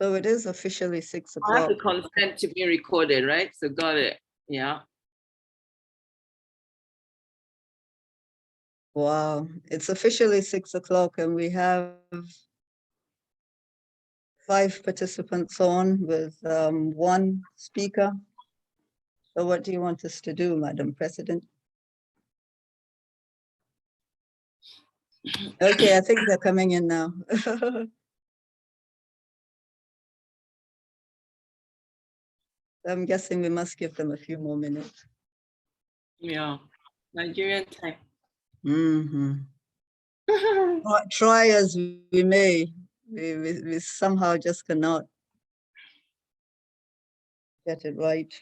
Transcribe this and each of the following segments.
So it is officially 6 I have o'clock. to consent to be recorded, right? So got it. Yeah. Wow, it's officially 6 o'clock and we have 5 participants on with one speaker. So what do you want us to do, Madam President? Okay, I think they're coming in now. I'm guessing we must give them a few more minutes. Yeah. Nigerian time. Try as we may, we somehow just cannot get it right.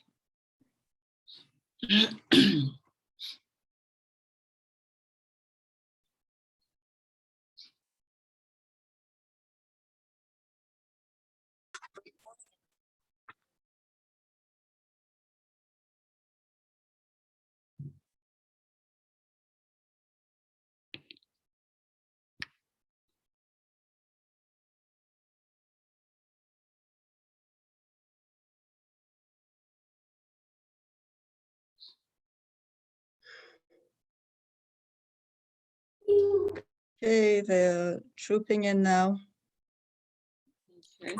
Okay, they're trooping in now. Okay.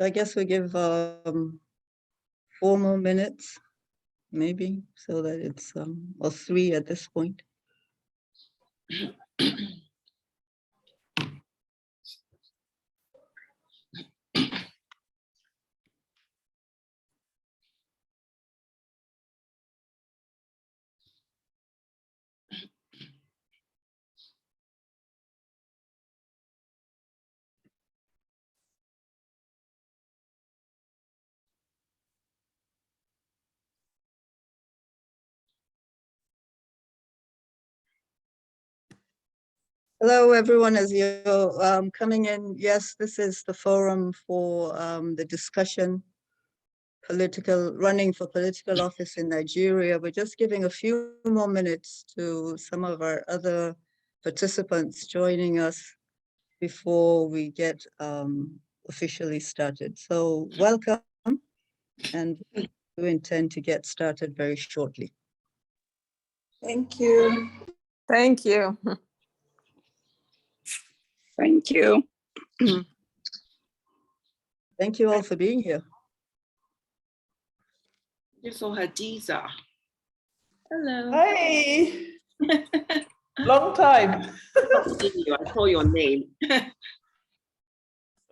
I guess we give 4 more minutes, maybe, so that it's or 3 at this point. Hello, everyone, as you're coming in. Yes, this is the forum for the discussion, running for political office in Nigeria. We're just giving a few more minutes to some of our other participants joining us before we get officially started. So welcome, and we intend to get started very shortly. Thank you. Thank you. Thank you. Thank you all for being here. You saw Hadiza. Hello. Hi. Long time. I call your name.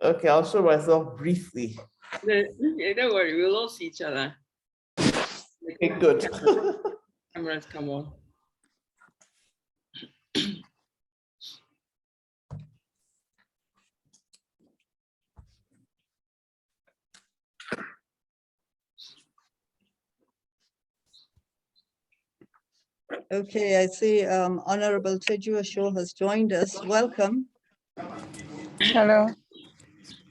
Okay, I'll show myself briefly. Don't worry, we'll all see each other. Okay, good. Cameras, come on. Okay, I see Honorable Teju Ashore has joined us. Welcome. Hello.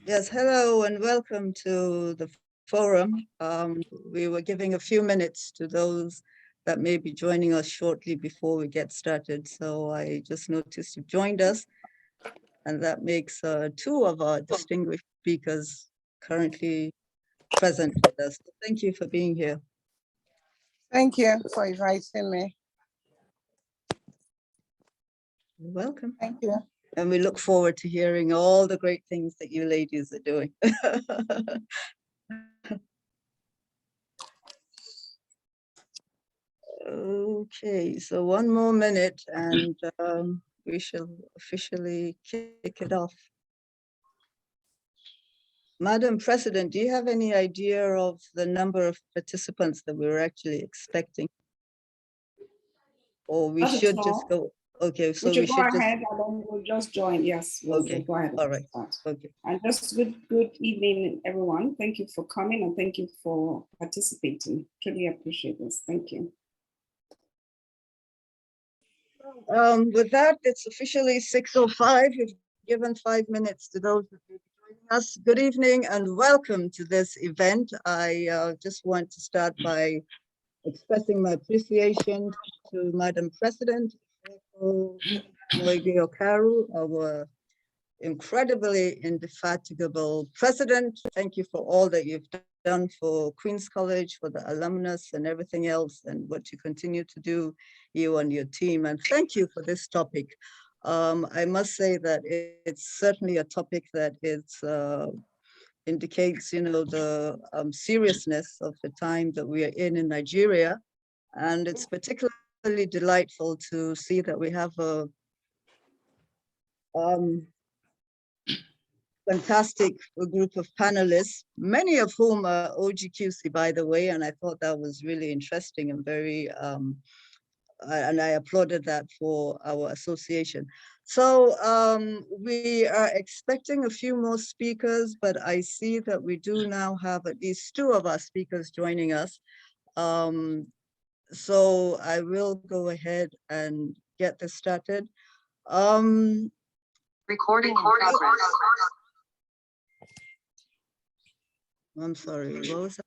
Yes, hello and welcome to the forum. We were giving a few minutes to those that may be joining us shortly before we get started. So I just noticed you've joined us, and that makes 2 of our distinguished speakers currently present with us. So thank you for being here. Thank you for inviting me. You're welcome. Thank you. And we look forward to hearing all the great things that you ladies are doing. Okay, so 1 more minute and we shall officially kick it off. Madam President, do you have any idea of the number of participants that we were actually expecting? Or we should just go, okay, so we should go just, ahead and then we'll just join. Yes, we'll okay, go ahead. all right, Start. okay. And just good evening, everyone. Thank you for coming and thank you for participating. Truly appreciate this. Thank you. With that, it's officially 6:05. We've given 5 minutes to those that will be joining us. Good evening and welcome to this event. I just want to start by expressing my appreciation to Madam President, Moigi Okaru, our incredibly indefatigable president. Thank you for all that you've done for Queen's College, for the alumnus and everything else, and what you continue to do, you and your team. And thank you for this topic. I must say that it's certainly a topic that indicates, the seriousness of the time that we are in Nigeria. And it's particularly delightful to see that we have a fantastic group of panelists, many of whom are OGQC, by the way, and I thought that was really interesting and very, and I applauded that for our association. So we are expecting a few more speakers, but I see that we do now have at least 2 of our speakers joining us. So I will go ahead and get this started. Recording in progress. I'm sorry, what was that?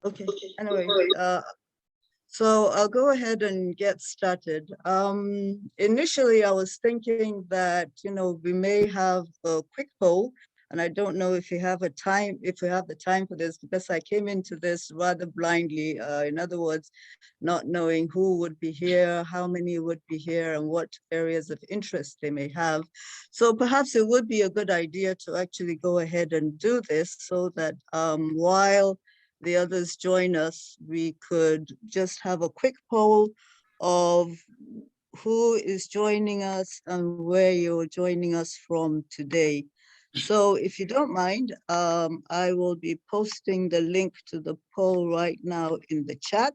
Okay, anyway, so I'll go ahead and get started. Initially, I was thinking that, we may have a quick poll, and I don't know if we have the time for this, because I came into this rather blindly. In other words, not knowing who would be here, how many would be here, and what areas of interest they may have. So perhaps it would be a good idea to actually go ahead and do this, so that while the others join us, we could just have a quick poll of who is joining us and where you're joining us from today. So if you don't mind, I will be posting the link to the poll right now in the chat.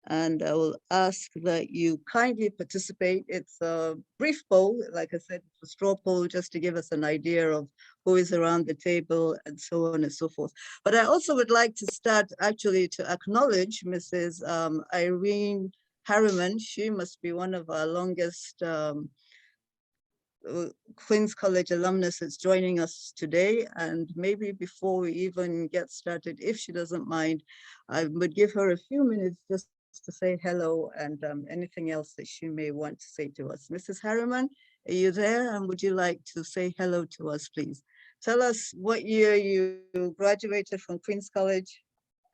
And I will ask that you kindly participate. It's a brief poll. Like I said, it's a straw poll just to give us an idea of who is around the table and so on and so forth. But I also would like to start actually to acknowledge Mrs. Irene Harriman. She must be one of our longest Queen's College alumnus that's joining us today. And maybe before we even get started, if she doesn't mind, I would give her a few minutes just to say hello and anything else that she may want to say to us. Mrs. Harriman, are you there? And would you like to say hello to us, please? Tell us what year you graduated from Queen's College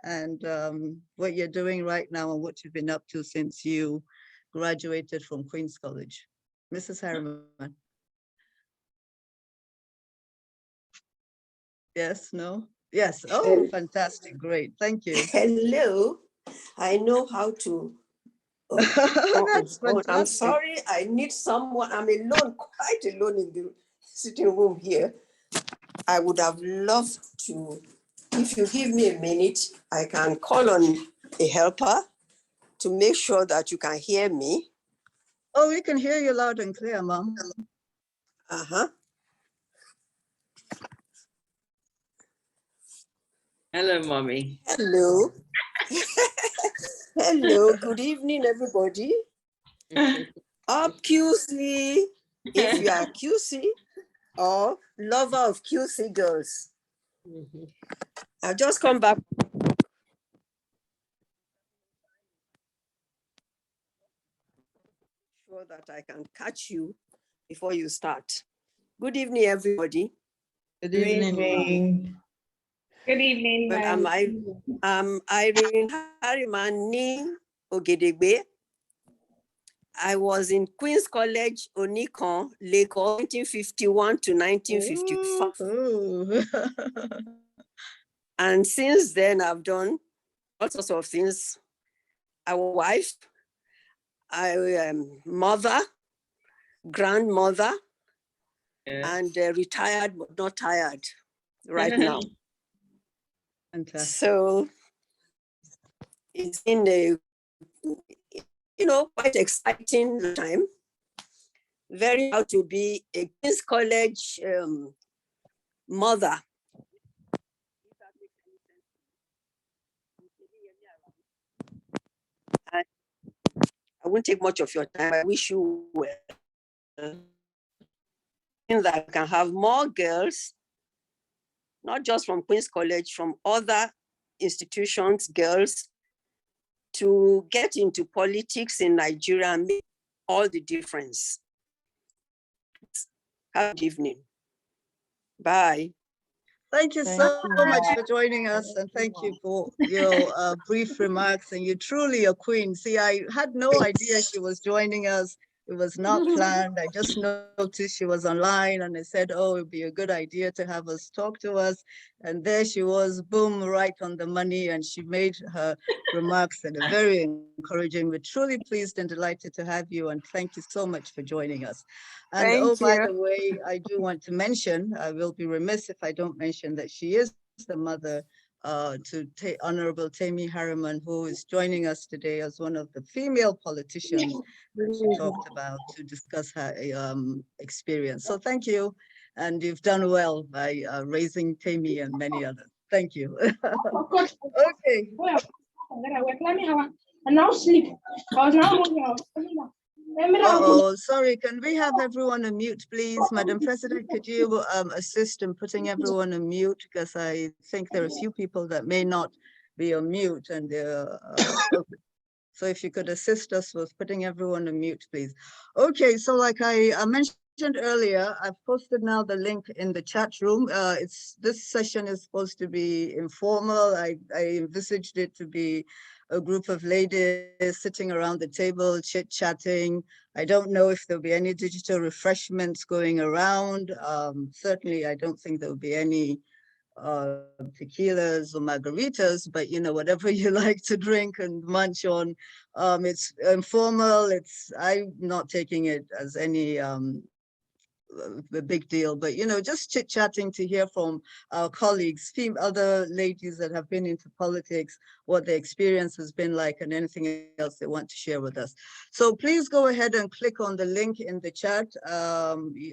and what you're doing right now and what you've been up to since you graduated from Queen's College. Mrs. Harriman. Yes, no? Yes. Oh, fantastic. Great. Thank you. Hello. I know how to. That's fantastic. I'm sorry. I need someone. I'm alone, quite alone in the sitting room here. I would have loved to. If you give me a minute, I can call on a helper to make sure that you can hear me. Oh, we can hear you loud and clear, Mom. Uh-huh. Hello, Mommy. Hello. Hello. Good evening, everybody. Up QC, if you are QC or lover of QC girls. I've just come back. Sure that I can catch you before you start. Good evening, everybody. Good Good evening. evening. Good evening. Well, I'm Irene Harriman Ni Ogedegbe. I was in Queen's College, Onikon, Lagos, 1951 to 1955. Ooh. And since then, I've done all sorts of things. I was a wife, I am mother, grandmother, Yeah. and retired, but not tired right now. Fantastic. So it's been a, quite exciting time. Very proud to be a Queen's College mother. I won't take much of your time. I wish you well. That I can have more girls, not just from Queen's College, from other institutions, girls, to get into politics in Nigeria and make all the difference. Have a good evening. Bye. Thank you Thank so you. much for joining us, and thank you for your brief remarks. And you're truly a queen. See, I had no idea she was joining us. It was not planned. I just noticed she was online, and I said, oh, it'd be a good idea to have us talk to us. And there she was, boom, right on the money. And she made her remarks that are very encouraging. We're truly pleased and delighted to have you. And thank you so much for joining us. And oh, Thank by you. the way, I do want to mention, I will be remiss if I don't mention that she is the mother to Honorable Tammy Harriman, who is joining us today as one of the female politicians that she talked about to discuss her experience. So thank you. And you've done well by raising Tammy and many others. Thank you. Okay. And now sleep. Uh-oh, sorry, can we have everyone on mute, please? Madam President, could you assist in putting everyone on mute? Because I think there are a few people that may not be on mute and okay. So if you could assist us with putting everyone on mute, please. Okay, so like I mentioned earlier, I've posted now the link in the chat room. This session is supposed to be informal. I envisaged it to be a group of ladies sitting around the table, chit-chatting. I don't know if there'll be any digital refreshments going around. Certainly, I don't think there'll be any tequilas or margaritas, but you know, whatever you like to drink and munch on. It's informal. I'm not taking it as any a big deal, but you know, just chit-chatting to hear from our colleagues, other ladies that have been into politics, what their experience has been like, and anything else they want to share with us. So please go ahead and click on the link in the chat.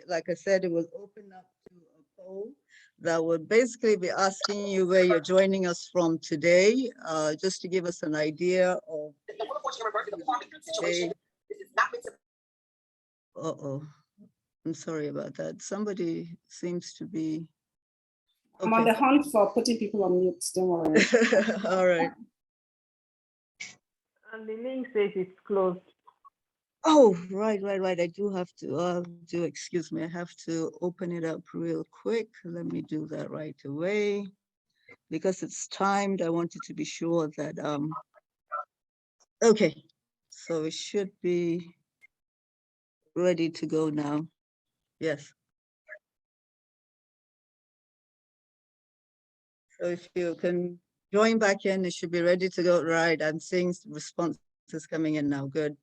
Like I said, it will open up to a poll that would basically be asking you where you're joining us from today, just to give us an idea of today. Uh-oh. I'm sorry about that. Somebody seems to be. I'm on the hunt for putting people on mute, don't worry. All right. And the link says it's closed. Oh, right. I do have to excuse me. I have to open it up real quick. Let me do that right away. Because it's timed, I wanted to be sure that, okay. So it should be ready to go now. Yes. So if you can join back in, it should be ready to go. Right, I'm seeing responses coming in now. Good.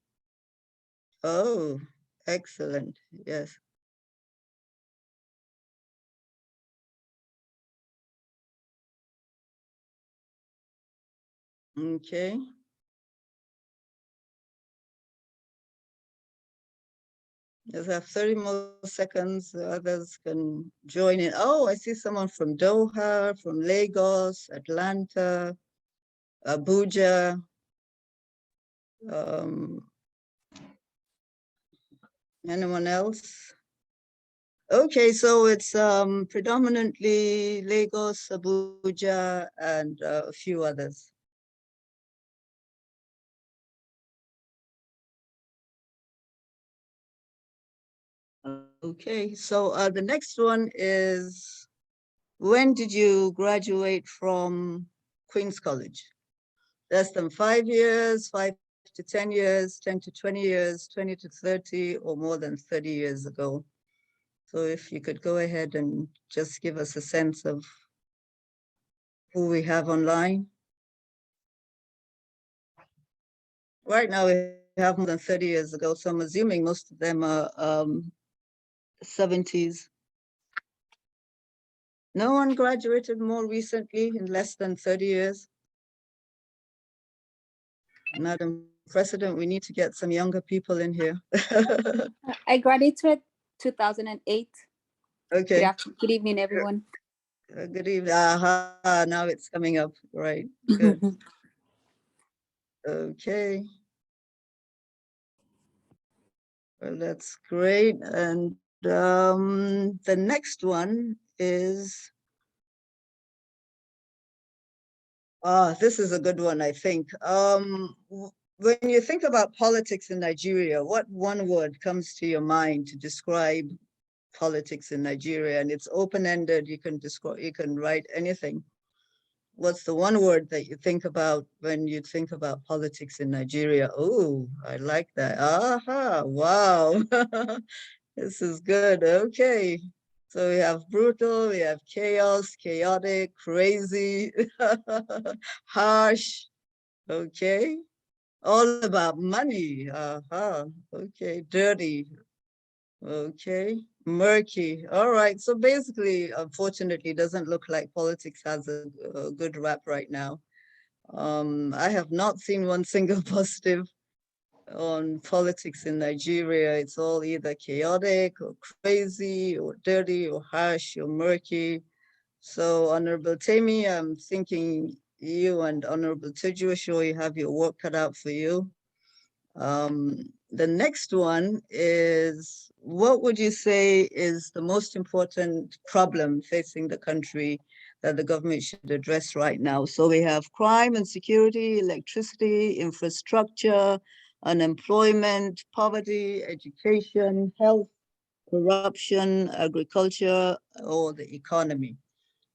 Oh, excellent. Yes. Okay. Just have 30 more seconds. The others can join in. Oh, I see someone from Doha, from Lagos, Atlanta, Abuja. Anyone else? Okay, so it's predominantly Lagos, Abuja, and a few others. Okay, so the next one is, when did you graduate from Queen's College? Less than 5 years, 5 to 10 years, 10 to 20 years, 20 to 30, or more than 30 years ago. So if you could go ahead and just give us a sense of who we have online. Right now we have more than 30 years ago, so I'm assuming most of them are 70s. No one graduated more recently in less than 30 years? Madam President, we need to get some younger people in here. I graduated 2008. Okay. Good evening, everyone. Good evening. Aha, now it's coming up. Right. Good. Okay. Well, that's great. And the next one is, This is a good one, I think. When you think about politics in Nigeria, what one word comes to your mind to describe politics in Nigeria? And it's open-ended. You can write anything. What's the one word that you think about when you think about politics in Nigeria? Oh, I like that. Aha, wow. This is good. Okay. So we have brutal, we have chaos, chaotic, crazy, harsh. Okay. All about money. Aha. Okay. Dirty. Okay. Murky. All right. So basically, unfortunately, it doesn't look like politics has a good rap right now. I have not seen one single positive on politics in Nigeria. It's all either chaotic or crazy or dirty or harsh or murky. So Honorable Temi, I'm thinking you and Honorable Tuju, you have your work cut out for you. The next one is, what would you say is the most important problem facing the country that the government should address right now? So we have crime and security, electricity, infrastructure, unemployment, poverty, education, health, corruption, agriculture, or the economy.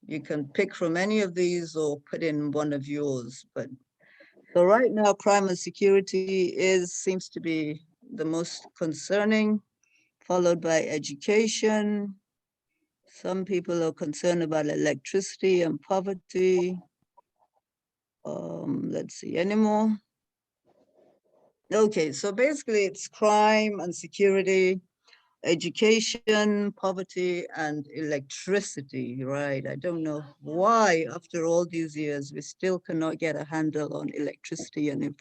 You can pick from any of these or put in one of yours, but so right now, crime and security seems to be the most concerning, followed by education. Some people are concerned about electricity and poverty. Let's see, any more? Okay, so basically it's crime and security, education, poverty, and electricity, right? I don't know why, after all these years, we still cannot get a handle on electricity and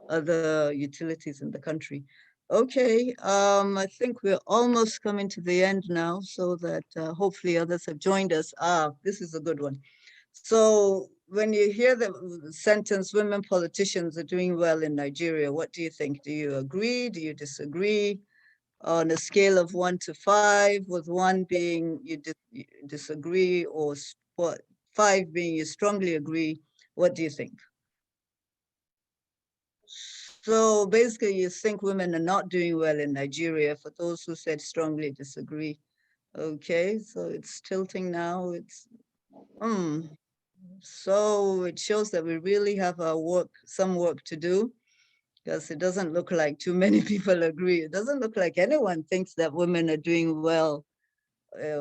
other utilities in the country. Okay, I think we're almost coming to the end now, so that hopefully others have joined us. This is a good one. So when you hear the sentence, women politicians are doing well in Nigeria, what do you think? Do you agree? Do you disagree? On a scale of 1 to 5, with 1 being you disagree, or 5 being you strongly agree, what do you think? So basically, you think women are not doing well in Nigeria, for those who said strongly disagree. Okay, so it's tilting now. It's so it shows that we really have some work to do, because it doesn't look like too many people agree. It doesn't look like anyone thinks that women are doing well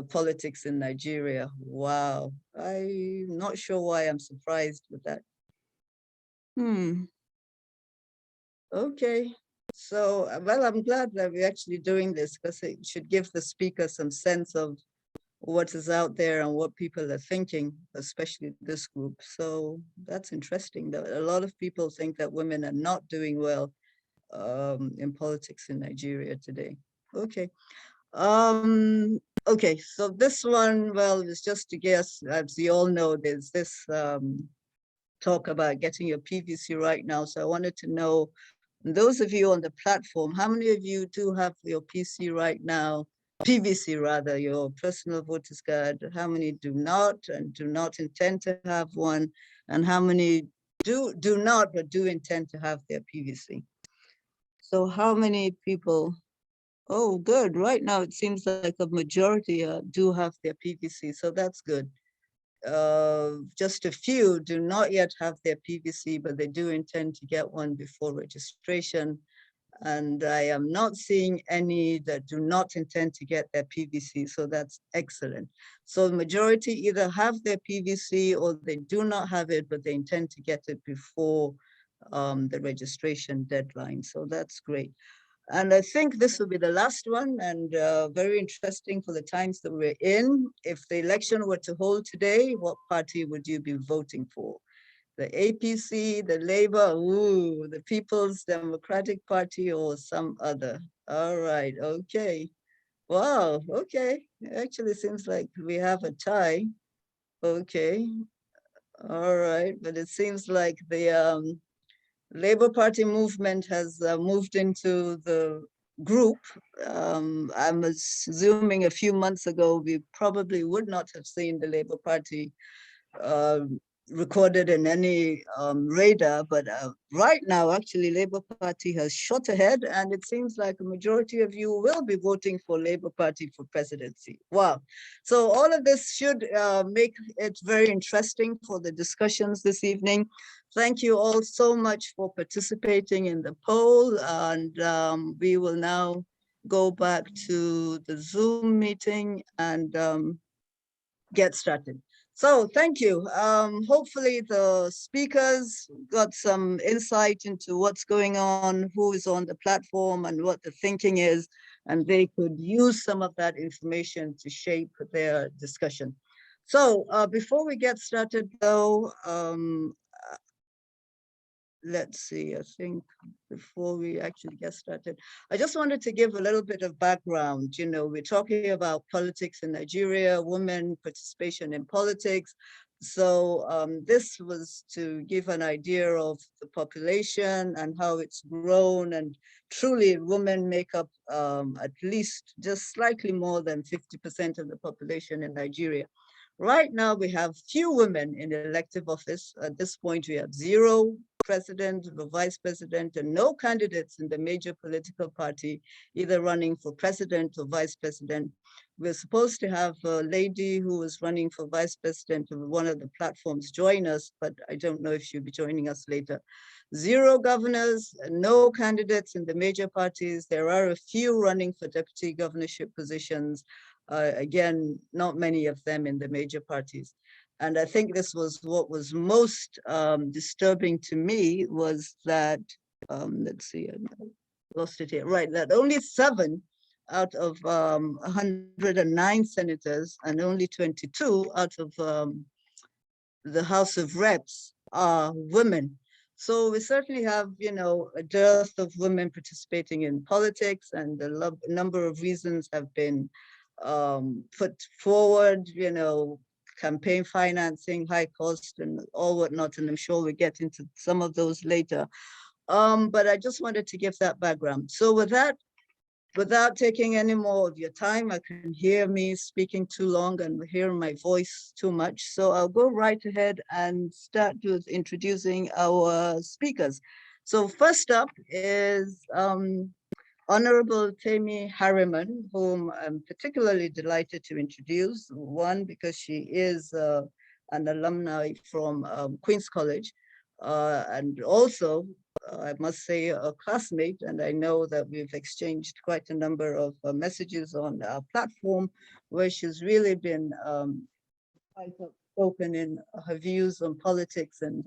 politics in Nigeria. Wow, I'm not sure why I'm surprised with that. Okay, so well, I'm glad that we're actually doing this, because it should give the speaker some sense of what is out there and what people are thinking, especially this group. So that's interesting that a lot of people think that women are not doing well in politics in Nigeria today. Okay. Okay, so this one, well, it's just to guess, as you all know, there's this talk about getting your PVC right now. So I wanted to know, those of you on the platform, how many of you do have your PC right now, PVC rather, your personal voters card? How many do not and do not intend to have one? And how many do not but do intend to have their PVC? So how many people? Oh, good. Right now, it seems like a majority do have their PVC, so that's good. Just a few do not yet have their PVC, but they do intend to get one before registration. And I am not seeing any that do not intend to get their PVC, so that's excellent. So the majority either have their PVC or they do not have it, but they intend to get it before the registration deadline. So that's great. And I think this will be the last one, and very interesting for the times that we're in. If the election were to hold today, what party would you be voting for? The APC, the Labour, ooh, the People's Democratic Party, or some other? All right, okay. Wow, okay. It actually seems like we have a tie. Okay, all right, but it seems like the Labour Party movement has moved into the group. I'm assuming a few months ago, we probably would not have seen the Labour Party recorded in any radar, but right now, actually, Labour Party has shot ahead, and it seems like a majority of you will be voting for Labour Party for presidency. Wow. So all of this should make it very interesting for the discussions this evening. Thank you all so much for participating in the poll, and we will now go back to the Zoom meeting and get started. So thank you. Hopefully the speakers got some insight into what's going on, who is on the platform and what the thinking is, and they could use some of that information to shape their discussion. So before we get started though, let's see, I think before we actually get started, I just wanted to give a little bit of background. You know, we're talking about politics in Nigeria, women participation in politics. So this was to give an idea of the population and how it's grown, and truly women make up at least just slightly more than 50% of the population in Nigeria. Right now, we have few women in elective office. At this point, we have 0 president, the vice president, and no candidates in the major political party, either running for president or vice president. We're supposed to have a lady who is running for vice president of one of the platforms join us, but I don't know if she'll be joining us later. 0 governors, no candidates in the major parties. There are a few running for deputy governorship positions. Again, not many of them in the major parties. And I think this was what was most disturbing to me, was that, let's see, I lost it here, right, that only 7 out of 109 senators and only 22 out of the House of Reps are women. So we certainly have, you know, a dearth of women participating in politics, and a number of reasons have been put forward, you know, campaign financing, high cost, and all whatnot, and I'm sure we'll get into some of those later. But I just wanted to give that background. So with that, without taking any more of your time, I can hear me speaking too long and hear my voice too much. So I'll go right ahead and start with introducing our speakers. So first up is Honorable Temi Harriman, whom I'm particularly delighted to introduce. One, because she is an alumni from Queen's College, and also, I must say, a classmate, and I know that we've exchanged quite a number of messages on our platform, where she's really been quite outspoken in her views on politics, and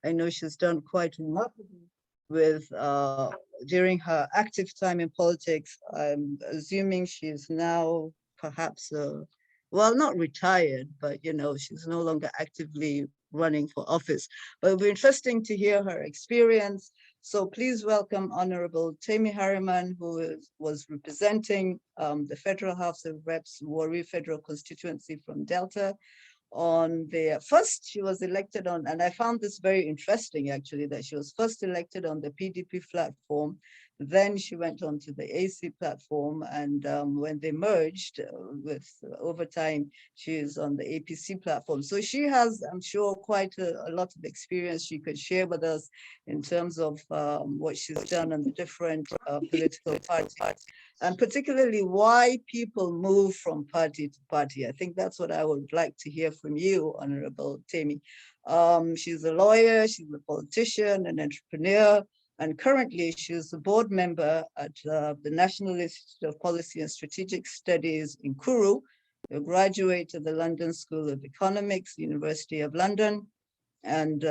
I know she's done quite remarkably with during her active time in politics. I'm assuming she's now perhaps well, not retired, but you know, she's no longer actively running for office. But it'll be interesting to hear her experience. So please welcome Honorable Temi Harriman, who was representing the Federal House of Reps, Warri Federal Constituency from Delta. On the first, she was elected on, and I found this very interesting actually, that she was first elected on the PDP platform. Then she went on to the AC platform, and when they merged with over time, she is on the APC platform. So she has, I'm sure, quite a lot of experience she could share with us in terms of what she's done on the different political parties, and particularly why people move from party to party. I think that's what I would like to hear from you, Honorable Temi. She's a lawyer, she's a politician, an entrepreneur, and currently she's a board member at the National Institute of Policy and Strategic Studies in Kuru, a graduate of the London School of Economics, University of London, and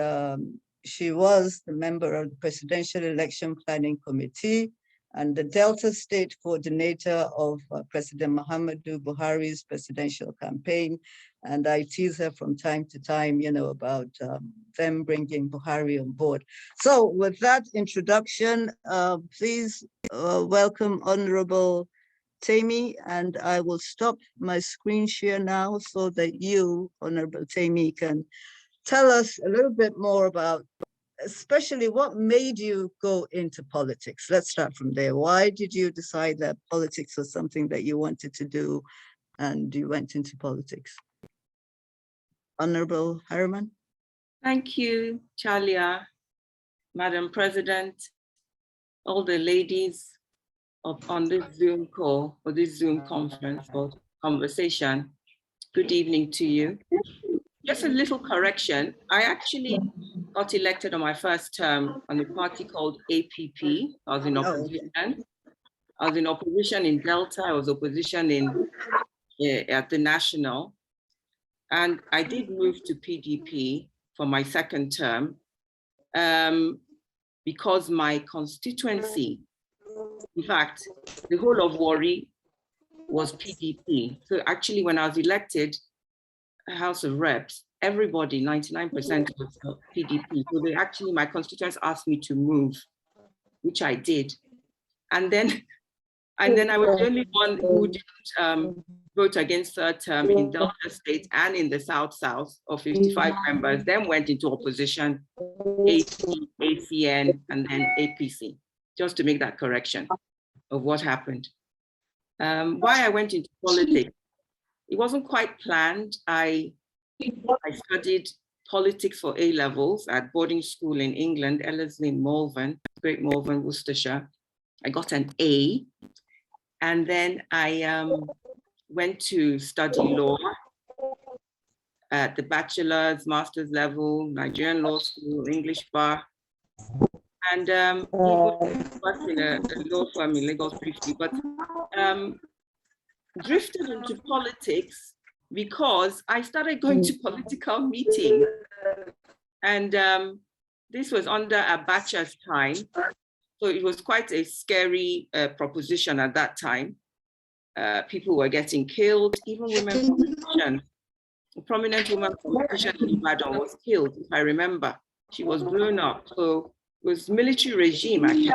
she was the member of the Presidential Election Planning Committee and the Delta State coordinator of President Muhammadu Buhari's presidential campaign. And I tease her from time to time, you know, about them bringing Buhari on board. So with that introduction, please welcome Honorable Temi, and I will stop my screen share now so that you, Honorable Temi, can tell us a little bit more about especially what made you go into politics. Let's start from there. Why did you decide that politics was something that you wanted to do and you went into politics? Honorable Harriman? Thank you, Chalia, Madam President, all the ladies on this Zoom call or this Zoom conference or conversation. Good evening to you. Just a little correction. I actually got elected on my first term on a party called APP. I was in opposition. I was in opposition in Delta. I was opposition at the National. And I did move to PDP for my second term because my constituency, in fact, the whole of Warri was PDP. So actually when I was elected House of Reps, everybody, 99% was PDP. So they actually, my constituents asked me to move, which I did. And then I was the only one who didn't vote against third term in Delta State and in the South of 55 members, then went into opposition, AP, ACN, and then APC, just to make that correction of what happened. Why I went into politics, it wasn't quite planned. I studied politics for A-levels at boarding school in England, Ellerslie in Malvern, Great Malvern, Worcestershire. I got an A. And then I went to study law at the bachelor's, master's level, Nigerian law school, English bar. And worked in a law firm in Lagos briefly, but drifted into politics because I started going to political meetings. And this was under Abacha's time. So it was quite a scary proposition at that time. People were getting killed, even women politicians. A prominent woman politician in Ibadan was killed, if I remember. She was blown up. So it was military regime, actually.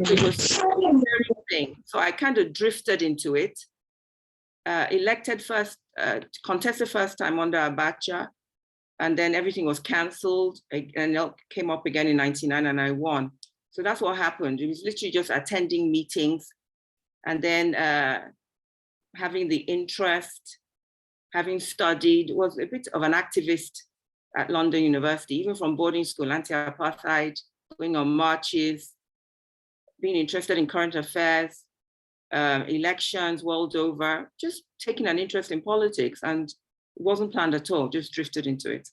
So it was a scary thing. So I kind of drifted into it. Elected first, contested first time under Abacha, and then everything was canceled and it came up again in '99 and I won. So that's what happened. It was literally just attending meetings and then having the interest, having studied, was a bit of an activist at London University, even from boarding school, anti-apartheid, going on marches, being interested in current affairs, elections world over, just taking an interest in politics, and it wasn't planned at all, just drifted into it.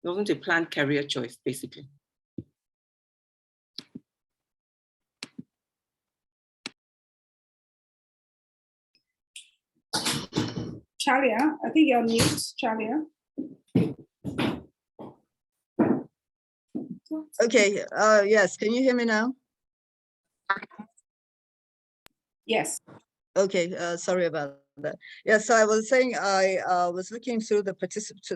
It wasn't a planned career choice, basically. Chalia, I think you're on mute, Chalia. Okay, yes, can you hear me now? Yes. Okay, sorry about that. Yeah, so I was saying I was looking through the participants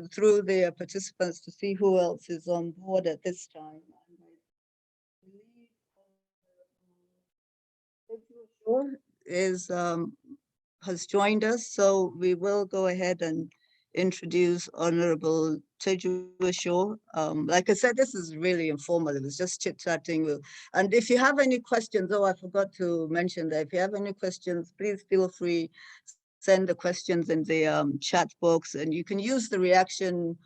to see who else is on board at this time. Is has joined us, so we will go ahead and introduce Honorable Tejua Shaw. Like I said, this is really informal. It was just chit-chatting. And if you have any questions, oh, I forgot to mention that if you have any questions, please feel free, send the questions in the chat box, and you can use the reaction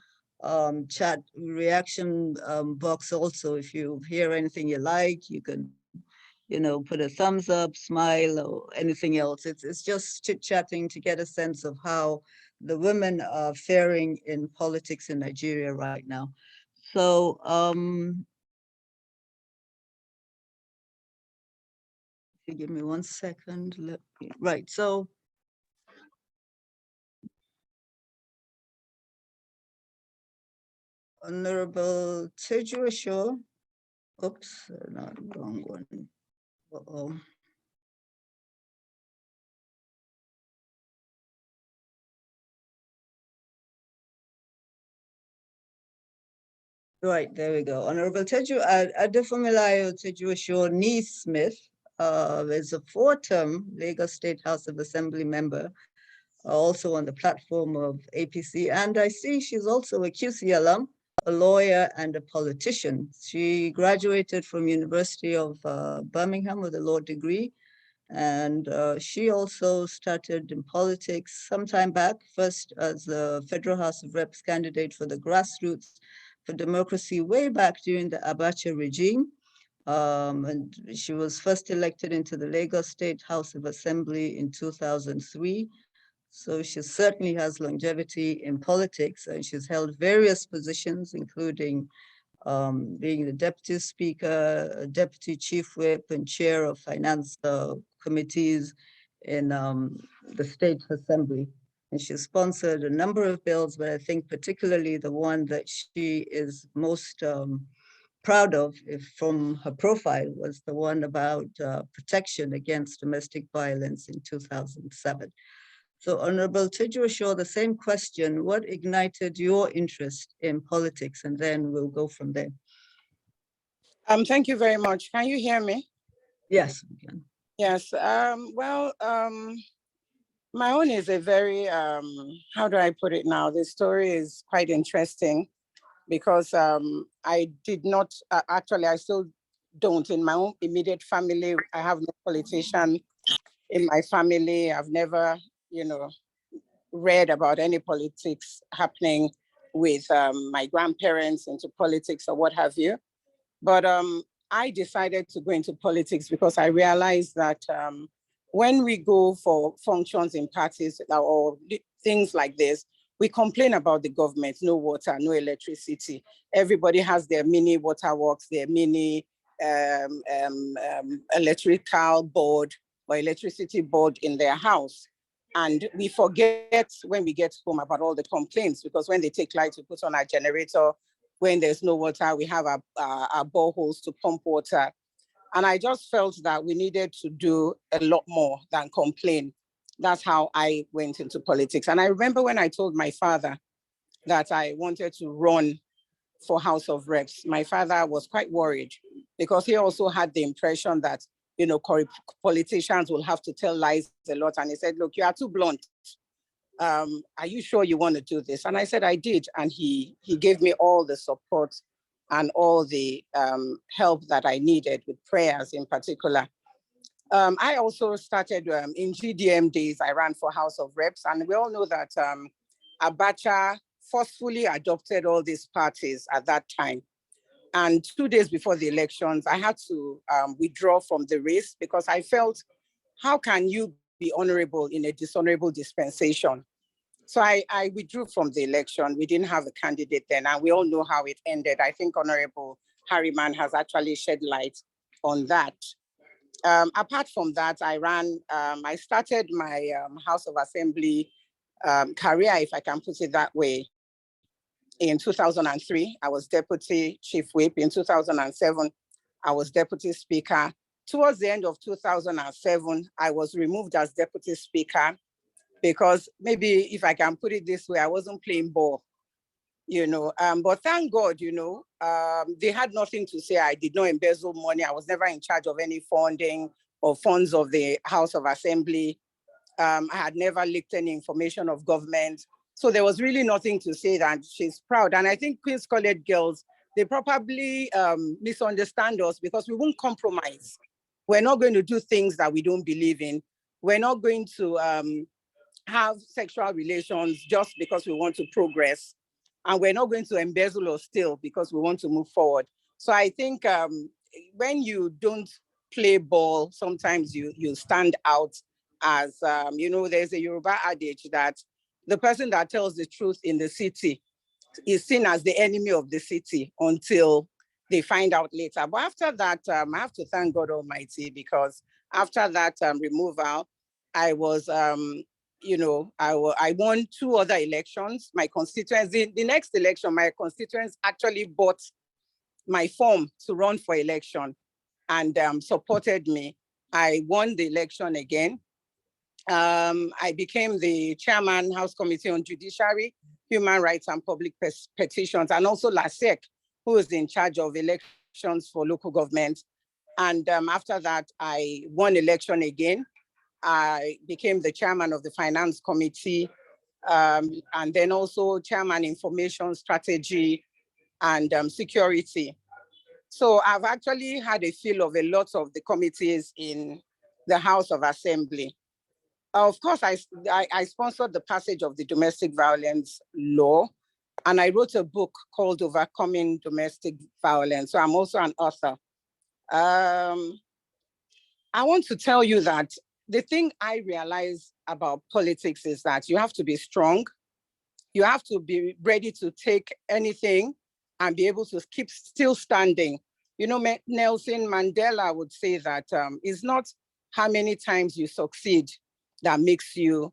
box also. If you hear anything you like, you can, you know, put a thumbs up, smile, or anything else. It's just chit-chatting to get a sense of how the women are faring in politics in Nigeria right now. So if you give me 1 second, right, so Honorable Tejua Shaw, oops, not wrong one. Uh-oh. Right, there we go. Honorable Tejua Adefumilayo Tejua Shaw Smith is a 4-term Lagos State House of Assembly member, also on the platform of APC. And I see she's also a QC alum, a lawyer and a politician. She graduated from University of Birmingham with a law degree And she also started in politics some time back, first as a Federal House of Reps candidate for the Grassroots for Democracy way back during the Abacha regime. And she was first elected into the Lagos State House of Assembly in 2003. So she certainly has longevity in politics, and she's held various positions, including being the deputy speaker, deputy chief whip, and chair of finance committees in the state assembly. And she sponsored a number of bills, but I think particularly the one that she is most proud of, if from her profile, was the one about protection against domestic violence in 2007. So Honorable Tidjua, the same question, what ignited your interest in politics? And then we'll go from there. Thank you very much. Can you hear me? Yes, we can. Yes. My own is a very, how do I put it now? The story is quite interesting because I did not, actually, I still don't. In my own immediate family, I have no politician in my family. I've never, read about any politics happening with my grandparents into politics or what have you. But I decided to go into politics because I realized that when we go for functions in parties or things like this, we complain about the government, no water, no electricity. Everybody has their mini waterworks, their mini electrical board or electricity board in their house. And we forget when we get home about all the complaints, because when they take light, we put on our generator. When there's no water, we have our boreholes to pump water. And I just felt that we needed to do a lot more than complain. That's how I went into politics. And I remember when I told my father that I wanted to run for House of Reps, my father was quite worried because he also had the impression that, politicians will have to tell lies a lot. And he said, look, you are too blunt. Are you sure you want to do this? And I said, I did. And he gave me all the support and all the help that I needed, with prayers in particular. I also started in GDM days, I ran for House of Reps. And we all know that Abacha forcefully adopted all these parties at that time. And 2 days before the elections, I had to withdraw from the race because I felt, how can you be honorable in a dishonorable dispensation? So I withdrew from the election. We didn't have a candidate then, and we all know how it ended. I think Honorable Harriman has actually shed light on that. Apart from that, I started my House of Assembly career, if I can put it that way, in 2003. I was Deputy Chief Whip. In 2007, I was Deputy Speaker. Towards the end of 2007, I was removed as Deputy Speaker because, maybe if I can put it this way, I wasn't playing ball, but thank God, they had nothing to say. I did not embezzle money. I was never in charge of any funding or funds of the House of Assembly. I had never leaked any information of government. So there was really nothing to say that she's proud. And I think Queen's College girls, they probably misunderstand us because we won't compromise. We're not going to do things that we don't believe in. We're not going to have sexual relations just because we want to progress. And we're not going to embezzle or steal because we want to move forward. So I think when you don't play ball, sometimes you stand out as, there's a Yoruba adage that the person that tells the truth in the city is seen as the enemy of the city until they find out later. But after that, I have to thank God Almighty, because after that removal, I was, I won 2 other elections. My constituents, the next election, my constituents actually bought my form to run for election and supported me. I won the election again. I became the chairman, House Committee on Judiciary, Human Rights and Public Petitions, and also LASEC, who is in charge of elections for local government. And after that, I won election again. I became the chairman of the Finance Committee, and then also chairman Information Strategy and Security. So I've actually had a feel of a lot of the committees in the House of Assembly. Of course, I sponsored the passage of the domestic violence law, and I wrote a book called Overcoming Domestic Violence. So I'm also an author. I want to tell you that the thing I realize about politics is that you have to be strong. You have to be ready to take anything and be able to keep still standing. You know, Nelson Mandela would say that it's not how many times you succeed that makes you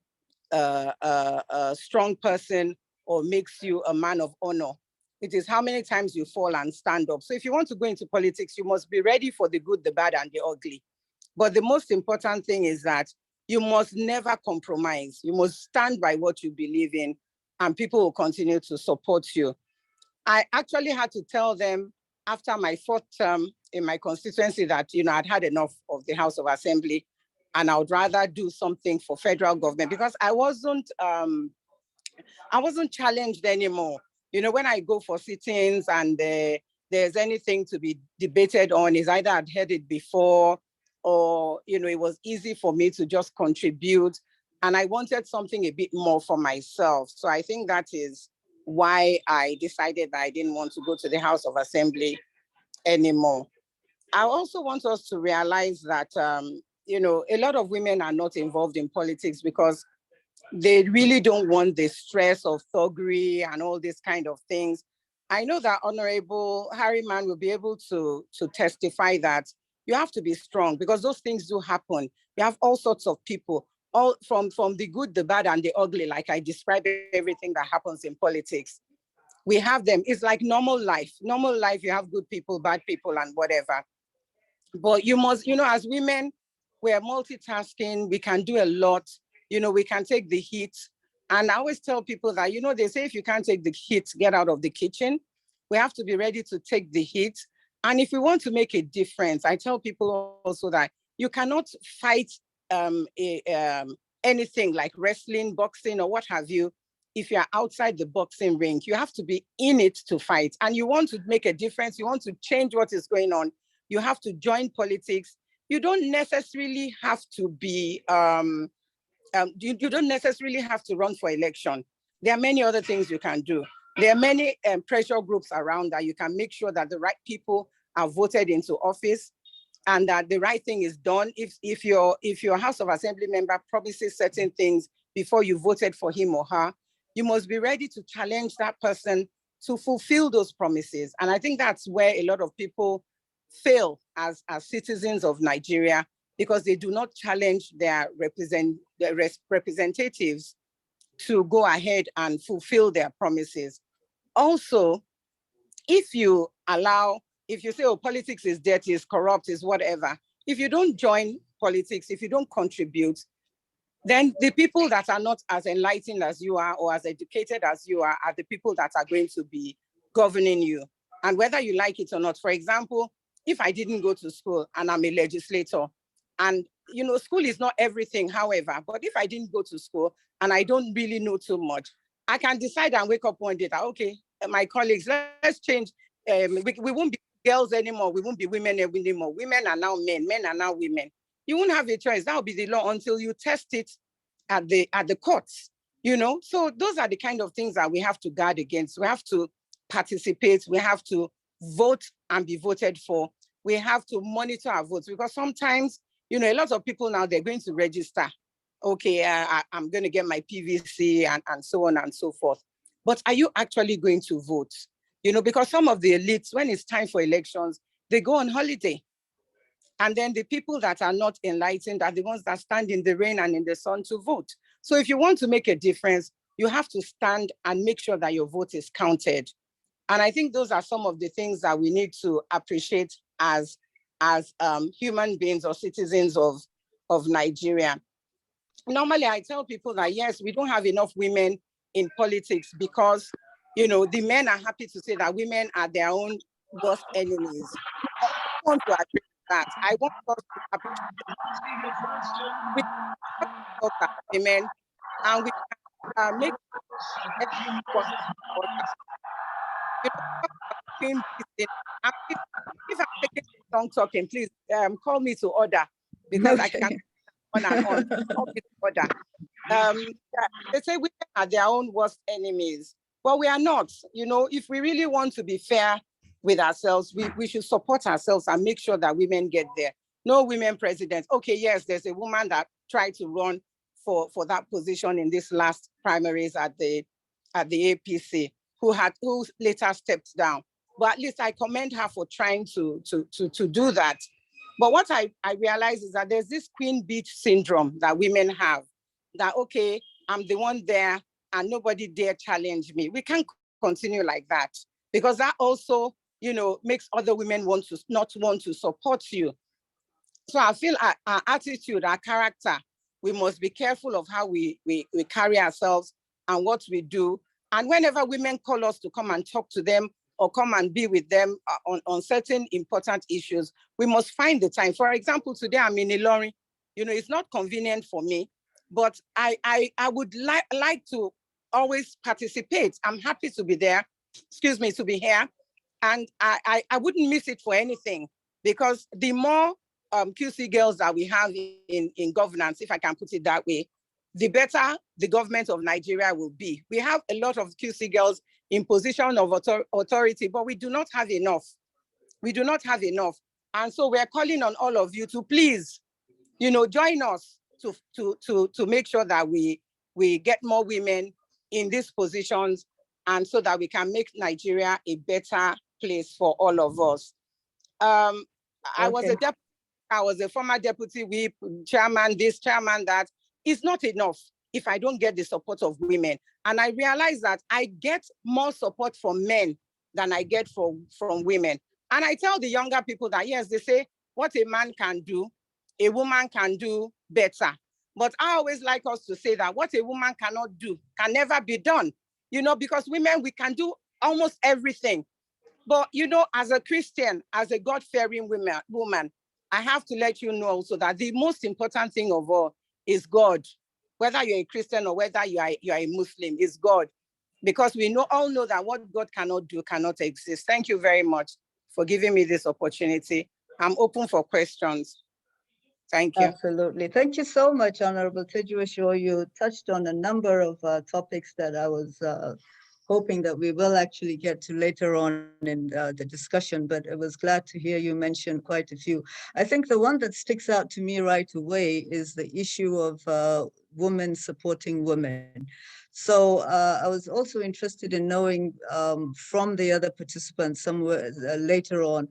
a strong person or makes you a man of honor. It is how many times you fall and stand up. So if you want to go into politics, you must be ready for the good, the bad, and the ugly. But the most important thing is that you must never compromise. You must stand by what you believe in, and people will continue to support you. I actually had to tell them after my 4th term in my constituency that, you know, I'd had enough of the House of Assembly and I would rather do something for federal government because I wasn't challenged anymore. You know, when I go for sit-ins and there's anything to be debated on, is either I'd heard it before or, you know, it was easy for me to just contribute. And I wanted something a bit more for myself. So I think that is why I decided that I didn't want to go to the House of Assembly anymore. I also want us to realize that, you know, a lot of women are not involved in politics because they really don't want the stress of thuggery and all these kind of things. I know that Honorable Harriman will be able to testify that you have to be strong because those things do happen. You have all sorts of people, all from the good, the bad, and the ugly, like I described everything that happens in politics. We have them. It's like normal life. Normal life, you have good people, bad people, and whatever. But you must, you know, as women, we're multitasking. We can do a lot. You know, we can take the heat. And I always tell people that, you know, they say if you can't take the heat, get out of the kitchen. We have to be ready to take the heat. And if we want to make a difference, I tell people also that you cannot fight anything like wrestling, boxing, or what have you, if you're outside the boxing ring. You have to be in it to fight. And you want to make a difference, you want to change what is going on, you have to join politics. You don't necessarily have to be, you don't necessarily have to run for election. There are many other things you can do. There are many pressure groups around that you can make sure that the right people are voted into office and that the right thing is done. If your House of Assembly member promises certain things before you voted for him or her, you must be ready to challenge that person to fulfill those promises. And I think that's where a lot of people fail as citizens of Nigeria, because they do not challenge their representatives to go ahead and fulfill their promises. Also, if you say, oh, politics is dirty, is corrupt, is whatever, if you don't join politics, if you don't contribute, then the people that are not as enlightened as you are or as educated as you are the people that are going to be governing you. And whether you like it or not, for example, if I didn't go to school and I'm a legislator, and you know, school is not everything, however, but if I didn't go to school and I don't really know too much, I can decide and wake up one day that, okay, my colleagues, let's change. We won't be girls anymore. We won't be women anymore. Women are now men. Men are now women. You won't have a choice. That will be the law until you test it at the courts, you know? So those are the kind of things that we have to guard against. We have to participate. We have to vote and be voted for. We have to monitor our votes because sometimes, you know, a lot of people now, they're going to register. Okay, I'm going to get my PVC and so on and so forth. But are you actually going to vote? You know, because some of the elites, when it's time for elections, they go on holiday. And then the people that are not enlightened are the ones that stand in the rain and in the sun to vote. So if you want to make a difference, you have to stand and make sure that your vote is counted. And I think those are some of the things that we need to appreciate as human beings or citizens of Nigeria. Normally, I tell people that, yes, we don't have enough women in politics because, you know, the men are happy to say that women are their own worst enemies. I want to agree with that. I want us to appreciate women, and we can make what if I'm taking long talking, please call me to order. because I Okay. can on and on. All this order. Yeah, they say women are their own worst enemies, but we are not. You know, if we really want to be fair with ourselves, we should support ourselves and make sure that women get there. No women presidents. Okay, yes, there's a woman that tried to run for that position in this last primaries at the APC, who later stepped down. But at least I commend her for trying to do that. But what I realize is that there's this Queen Beach syndrome that women have, that, okay, I'm the one there and nobody dare challenge me. We can't continue like that, because that also, you know, makes other women not want to support you. So I feel our attitude, our character, we must be careful of how we carry ourselves and what we do. And whenever women call us to come and talk to them or come and be with them on certain important issues, we must find the time. For example, today I'm in Ilorin. You know, it's not convenient for me, but I would like to always participate. I'm happy to be there, to be here. And I wouldn't miss it for anything, because the more QC girls that we have in governance, if I can put it that way, the better the government of Nigeria will be. We have a lot of QC girls in position of authority, but we do not have enough. We do not have enough. And so we're calling on all of you to please, you know, join us to make sure that we get more women in these positions, and so that we can make Nigeria a better place for all of us. I was a former deputy whip, chairman this, chairman that. It's not enough if I don't get the support of women. And I realize that I get more support from men than I get from women. And I tell the younger people that, yes, they say what a man can do, a woman can do better. But I always like us to say that what a woman cannot do can never be done, you know, because women, we can do almost everything. But, you know, as a Christian, as a God-fearing woman, I have to let you know also that the most important thing of all is God. Whether you're a Christian or whether you are a Muslim, is God. Because we all know that what God cannot do cannot exist. Thank you very much for giving me this opportunity. I'm open for questions. Thank you. Absolutely. Thank you so much, Honorable Tejuosho. You touched on a number of topics that I was hoping that we will actually get to later on in the discussion, but I was glad to hear you mention quite a few. I think the one that sticks out to me right away is the issue of women supporting women. So I was also interested in knowing from the other participants somewhere later on,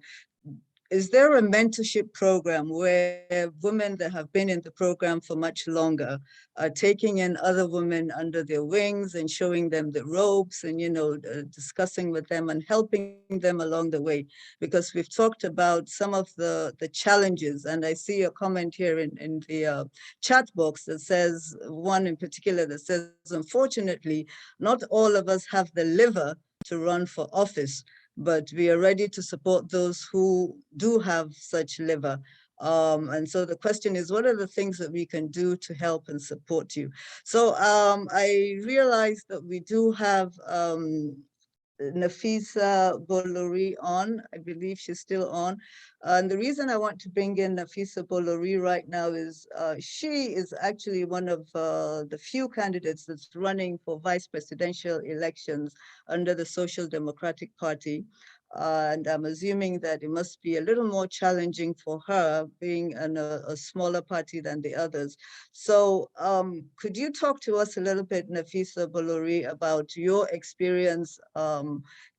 is there a mentorship program where women that have been in the program for much longer are taking in other women under their wings and showing them the ropes and, you know, discussing with them and helping them along the way? Because we've talked about some of the challenges, and I see a comment here in the chat box that says, one in particular that says, unfortunately, not all of us have the liver to run for office, but we are ready to support those who do have such liver. And so the question is, what are the things that we can do to help and support you? So I realized that we do have Nafisa Bolori on. I believe she's still on. And the reason I want to bring in Nafisa Bolori right now is she is actually one of the few candidates that's running for vice presidential elections under the Social Democratic Party. And I'm assuming that it must be a little more challenging for her, being in a smaller party than the others. So could you talk to us a little bit, Nafisa Bolori, about your experience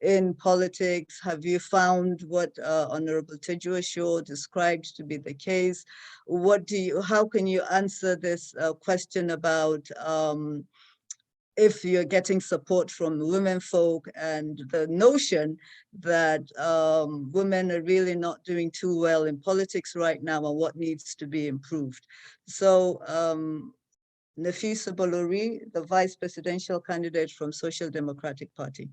in politics? Have you found what Honorable Tejuosho described to be the case? How can you answer this question about if you're getting support from women folk and the notion that women are really not doing too well in politics right now and what needs to be improved? So Nafisa Bolori, the vice presidential candidate from Social Democratic Party.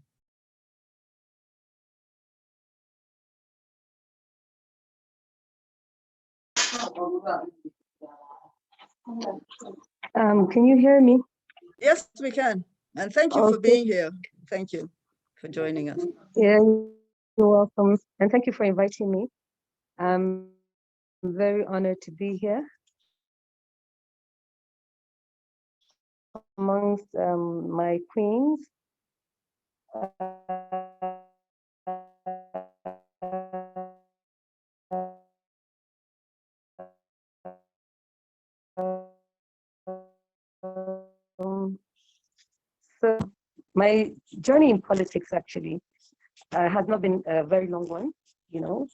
Can you hear me? Yes, we can. And thank you for being here. Thank you for joining us. Yeah, you're welcome. And thank you for inviting me. very honored to be here amongst my queens. So my journey in politics actually has not been a very long one, you know.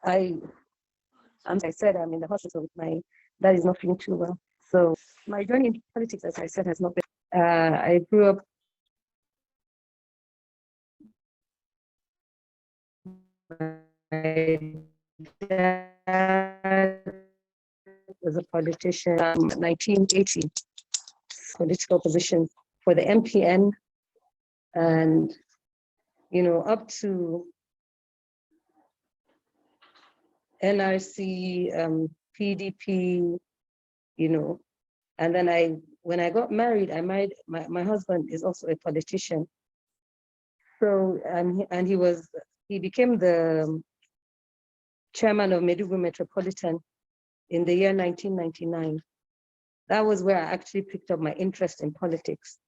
As I said, I'm in the hospital with my dad is not feeling too well. So my journey in politics, as I said, has not been. I grew up. My dad was a politician, 1980, political position for the MPN, and you know, up to NRC, PDP, you know, and then when I got married, my husband is also a politician. So, he became the chairman of Maiduguri Metropolitan in the year 1999. That was where I actually picked up my interest in politics.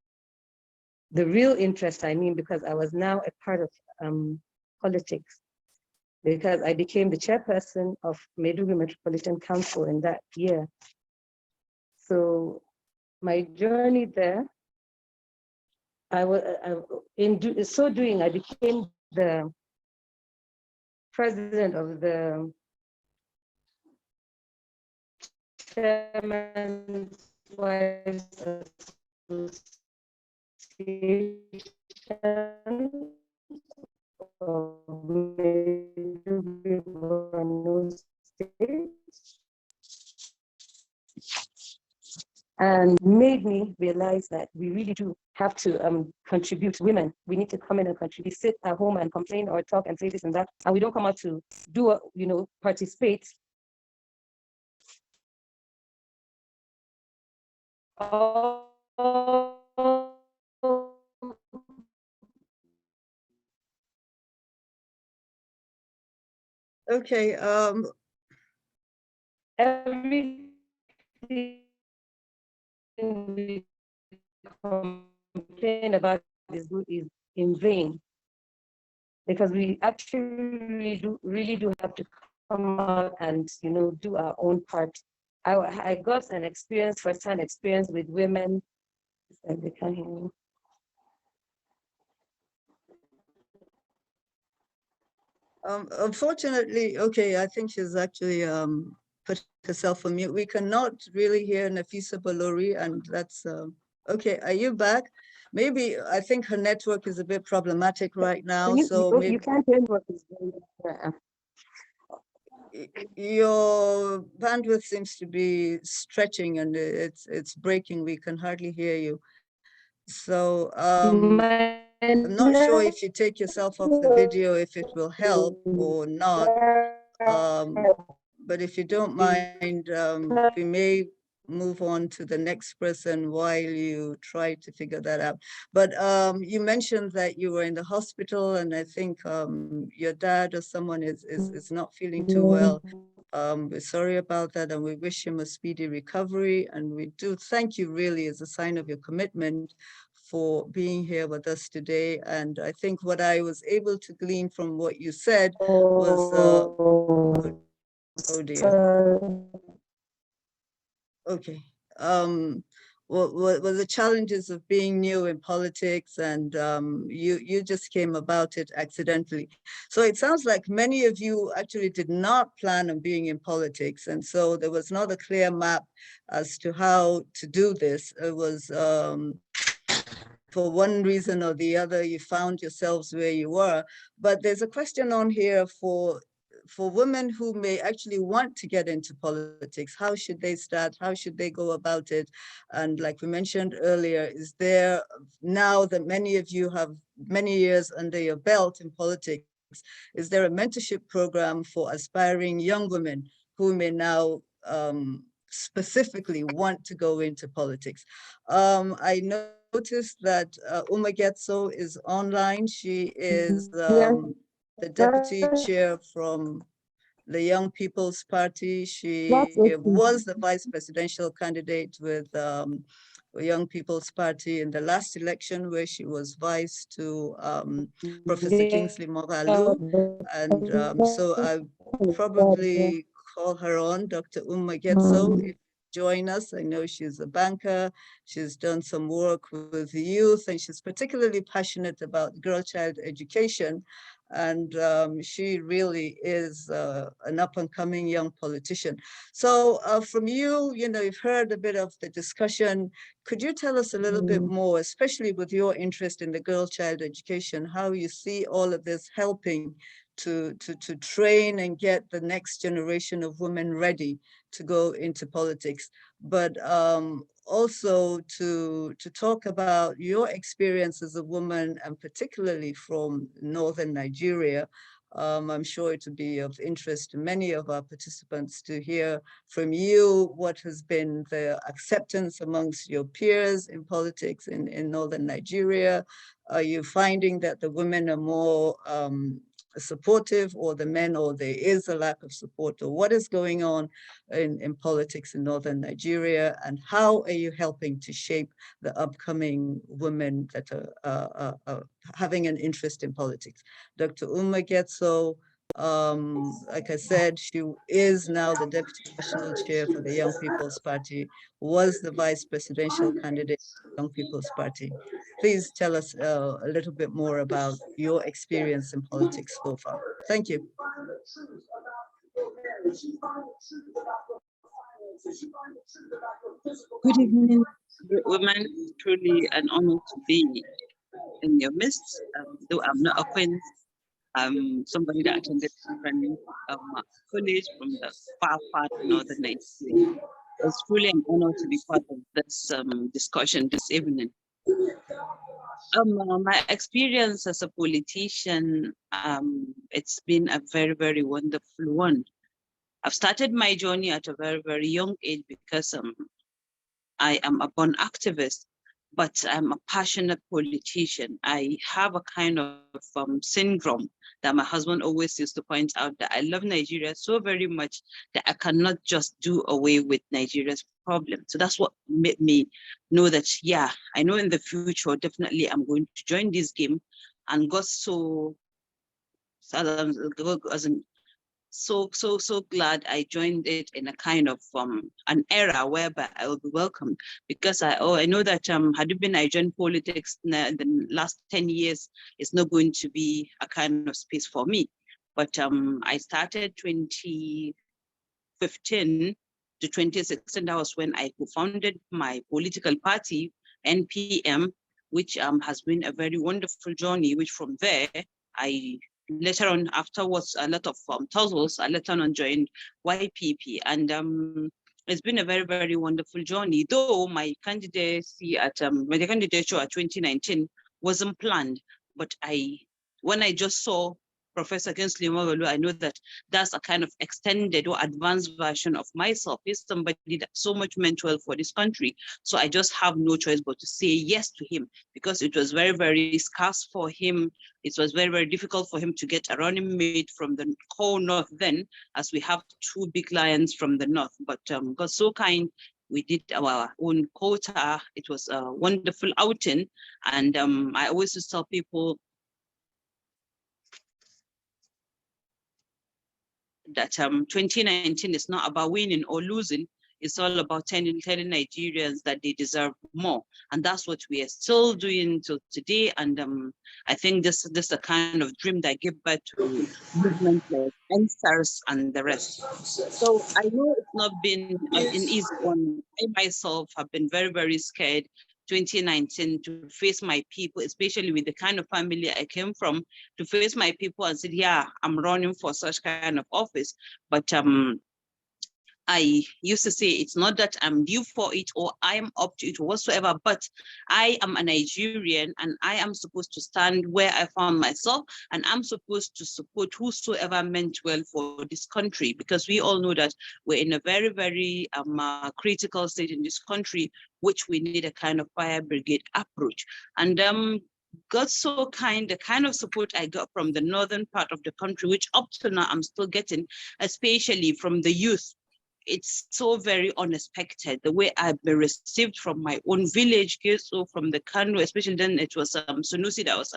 The real interest, I mean, because I was now a part of politics, because I became the chairperson of Maiduguri Metropolitan Council in that year. So my journey there, in so doing, I became the president of the Chairman's Wives Association of Maiduguri, Borno State, and made me realize that we really do have to contribute. Women, we need to come in and contribute. Sit at home and complain or talk and say this and that, and we don't come out to do, you know, participate. Okay, Everything we complain about is in vain, because we actually really do have to come out and, you know, do our own part. I got an experience, first-hand experience with women, and they can't hear me. unfortunately, okay, I think she's actually put herself on mute. We cannot really hear Nafisa Balori, and that's okay. Are you back? Maybe I think her network is a bit problematic right now. So maybe You can't hear what is going on. your bandwidth seems to be stretching and it's breaking. We can hardly hear you. So I'm not sure if you take yourself off the video, if it will help or not. But if you don't mind, we may move on to the next person while you try to figure that out. But you mentioned that you were in the hospital, and I think your dad or someone is not feeling too well. We're sorry about that, and we wish him a speedy recovery. And we do thank you really as a sign of your commitment for being here with us today. And I think what I was able to glean from what you said was, oh dear. Okay. What the challenges of being new in politics, and you just came about it accidentally. So it sounds like many of you actually did not plan on being in politics, and so there was not a clear map as to how to do this. It was for one reason or the other, you found yourselves where you were. But there's a question on here for women who may actually want to get into politics. How should they start? How should they go about it? And like we mentioned earlier, is there, now that many of you have many years under your belt in politics, is there a mentorship program for aspiring young women who may now specifically want to go into politics? I noticed that Uma Getso is online. She is the deputy chair from the Young People's Party. She That's okay. was the vice presidential candidate with Young People's Party in the last election, where she was vice to Professor Kingsley Moghalu. And so I probably call her on, Dr. Getso, if you join us. I know she's a banker. She's done some work with the youth, and she's particularly passionate about girl-child education. And she really is an up-and-coming young politician. So from you, you've heard a bit of the discussion. Could you tell us a little bit more, especially with your interest in the girl-child education, how you see all of this helping to train and get the next generation of women ready to go into politics, but also to talk about your experience as a woman, and particularly from northern Nigeria. I'm sure it would be of interest to many of our participants to hear from you what has been the acceptance amongst your peers in politics in northern Nigeria. Are you finding that the women are more supportive, or the men, or there is a lack of support, or what is going on in politics in northern Nigeria, and how are you helping to shape the upcoming women that are having an interest in politics? Dr. Getso, like I said, she is now the Deputy National Chair for the Young People's Party, was the Vice Presidential candidate for the Young People's Party. Please tell us a little bit more about your experience in politics so far. Thank you. Good evening, women. It's truly an honor to be in your midst. Though I'm not a queen, I'm somebody that attended different college from the far northern Nigeria. It's truly an honor to be part of this discussion this evening. My experience as a politician, it's been a very, very wonderful one. I've started my journey at a very, very young age because I am a born activist, but I'm a passionate politician. I have a kind of syndrome that my husband always used to point out, that I love Nigeria so very much that I cannot just do away with Nigeria's problem. So that's what made me know that, yeah, I know in the future, definitely I'm going to join this game, and got so glad I joined it in a kind of an era whereby I will be welcomed, because I know that had it been I joined politics in the last 10 years, it's not going to be a kind of space for me. But I started 2015 to 2016. That was when I founded my political party, NPM, which has been a very wonderful journey, which from there, I later on, afterwards, a lot of tussles, I later on joined YPP. And it's been a very, very wonderful journey, though my candidacy my candidature at 2019 wasn't planned. But when I just saw Professor Kingsley Moghalu, I know that that's a kind of extended or advanced version of myself. He's somebody that so much meant well for this country. So I just have no choice but to say yes to him, because it was very, very scarce for him. It was very, very difficult for him to get a running mate from the core north then, as we have two big lions from the north. But God so kind, we did our own quota. It was a wonderful outing. And I always used to tell people that 2019 is not about winning or losing. It's all about telling Nigerians that they deserve more. And that's what we are still doing till today. And I think this is a kind of dream that gave birth to movements like NSARS and the rest. So I know it's not been an easy one. I myself have been very, very scared 2019 to face my people, especially with the kind of family I came from, to face my people and said, yeah, I'm running for such kind of office. But I used to say it's not that I'm due for it or I'm up to it whatsoever, but I am a Nigerian and I am supposed to stand where I found myself, and I'm supposed to support whosoever meant well for this country, because we all know that we're in a very, very critical state in this country, which we need a kind of fire brigade approach. And got so kind, the kind of support I got from the northern part of the country, which up to now I'm still getting, especially from the youth. It's so very unexpected, the way I've been received from my own village, so from the Kano, especially then it was Sunusi that was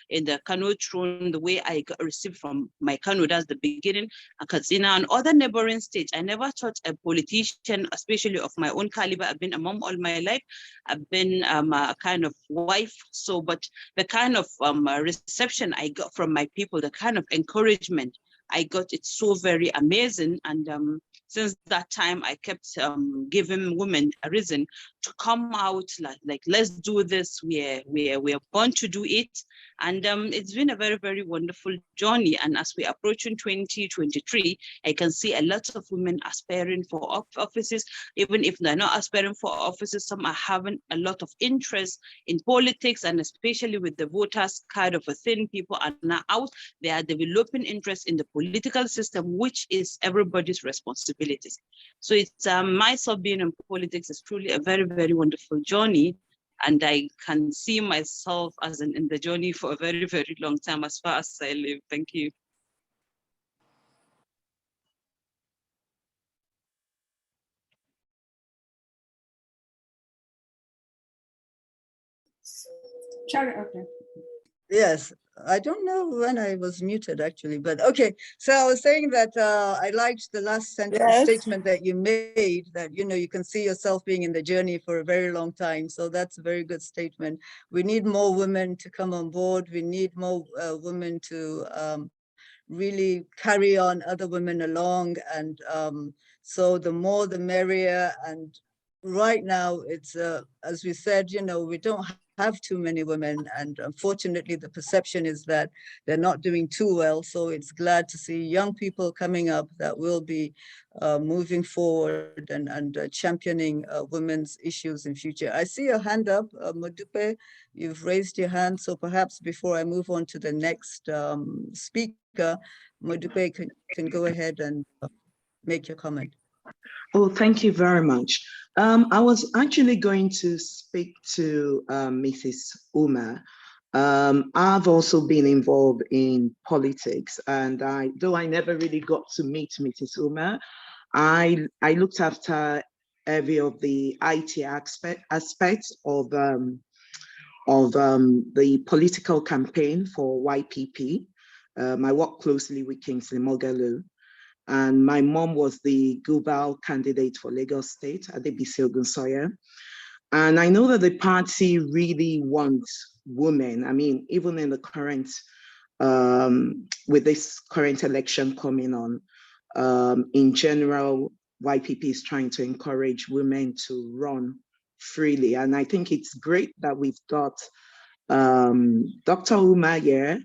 in the Kano throne, the way I got received from my Kano, that's the beginning, Katsina and other neighboring states. I never thought a politician, especially of my own caliber, I've been a mom all my life, I've been a kind of wife, so, but the kind of reception I got from my people, the kind of encouragement I got, it's so very amazing. And since that time, I kept giving women a reason to come out, like let's do this. We're born to do it. And it's been a very, very wonderful journey. And as we approach in 2023, I can see a lot of women aspiring for offices. Even if they're not aspiring for offices, some are having a lot of interest in politics, and especially with the voters kind of a thing, people are now out, they are developing interest in the political system, which is everybody's responsibilities. So it's myself being in politics is truly a very, very wonderful journey. And I can see myself as in the journey for a very, very long time as far as I live. Thank you. Charlie, okay. Yes, I don't know when I was muted actually, but okay. So I was saying that I liked the last sentence, Yes. statement that you made, that, you know, you can see yourself being in the journey for a very long time. So that's a very good statement. We need more women to come on board. We need more women to really carry on other women along. And so the more the merrier. And right now it's, as we said, you know, we don't have too many women, and unfortunately the perception is that they're not doing too well. So it's glad to see young people coming up that will be moving forward and championing women's issues in future. I see your hand up, Modupe, you've raised your hand. So perhaps before I move on to the next speaker, Modupe can go ahead and make your comment. Oh, thank you very much. I was actually going to speak to Mrs. Uma. I've also been involved in politics, and though I never really got to meet Mrs. Uma, I looked after every of the IT aspects of the political campaign for YPP. I worked closely with Kingsley Moghalu. And my mom was the Gubal candidate for Lagos State at the Adebisi Ogunsoya. And I know that the party really wants women. I mean, even in the current, with this current election coming on, in general, YPP is trying to encourage women to run freely. And I think it's great that we've got Dr. Uma here.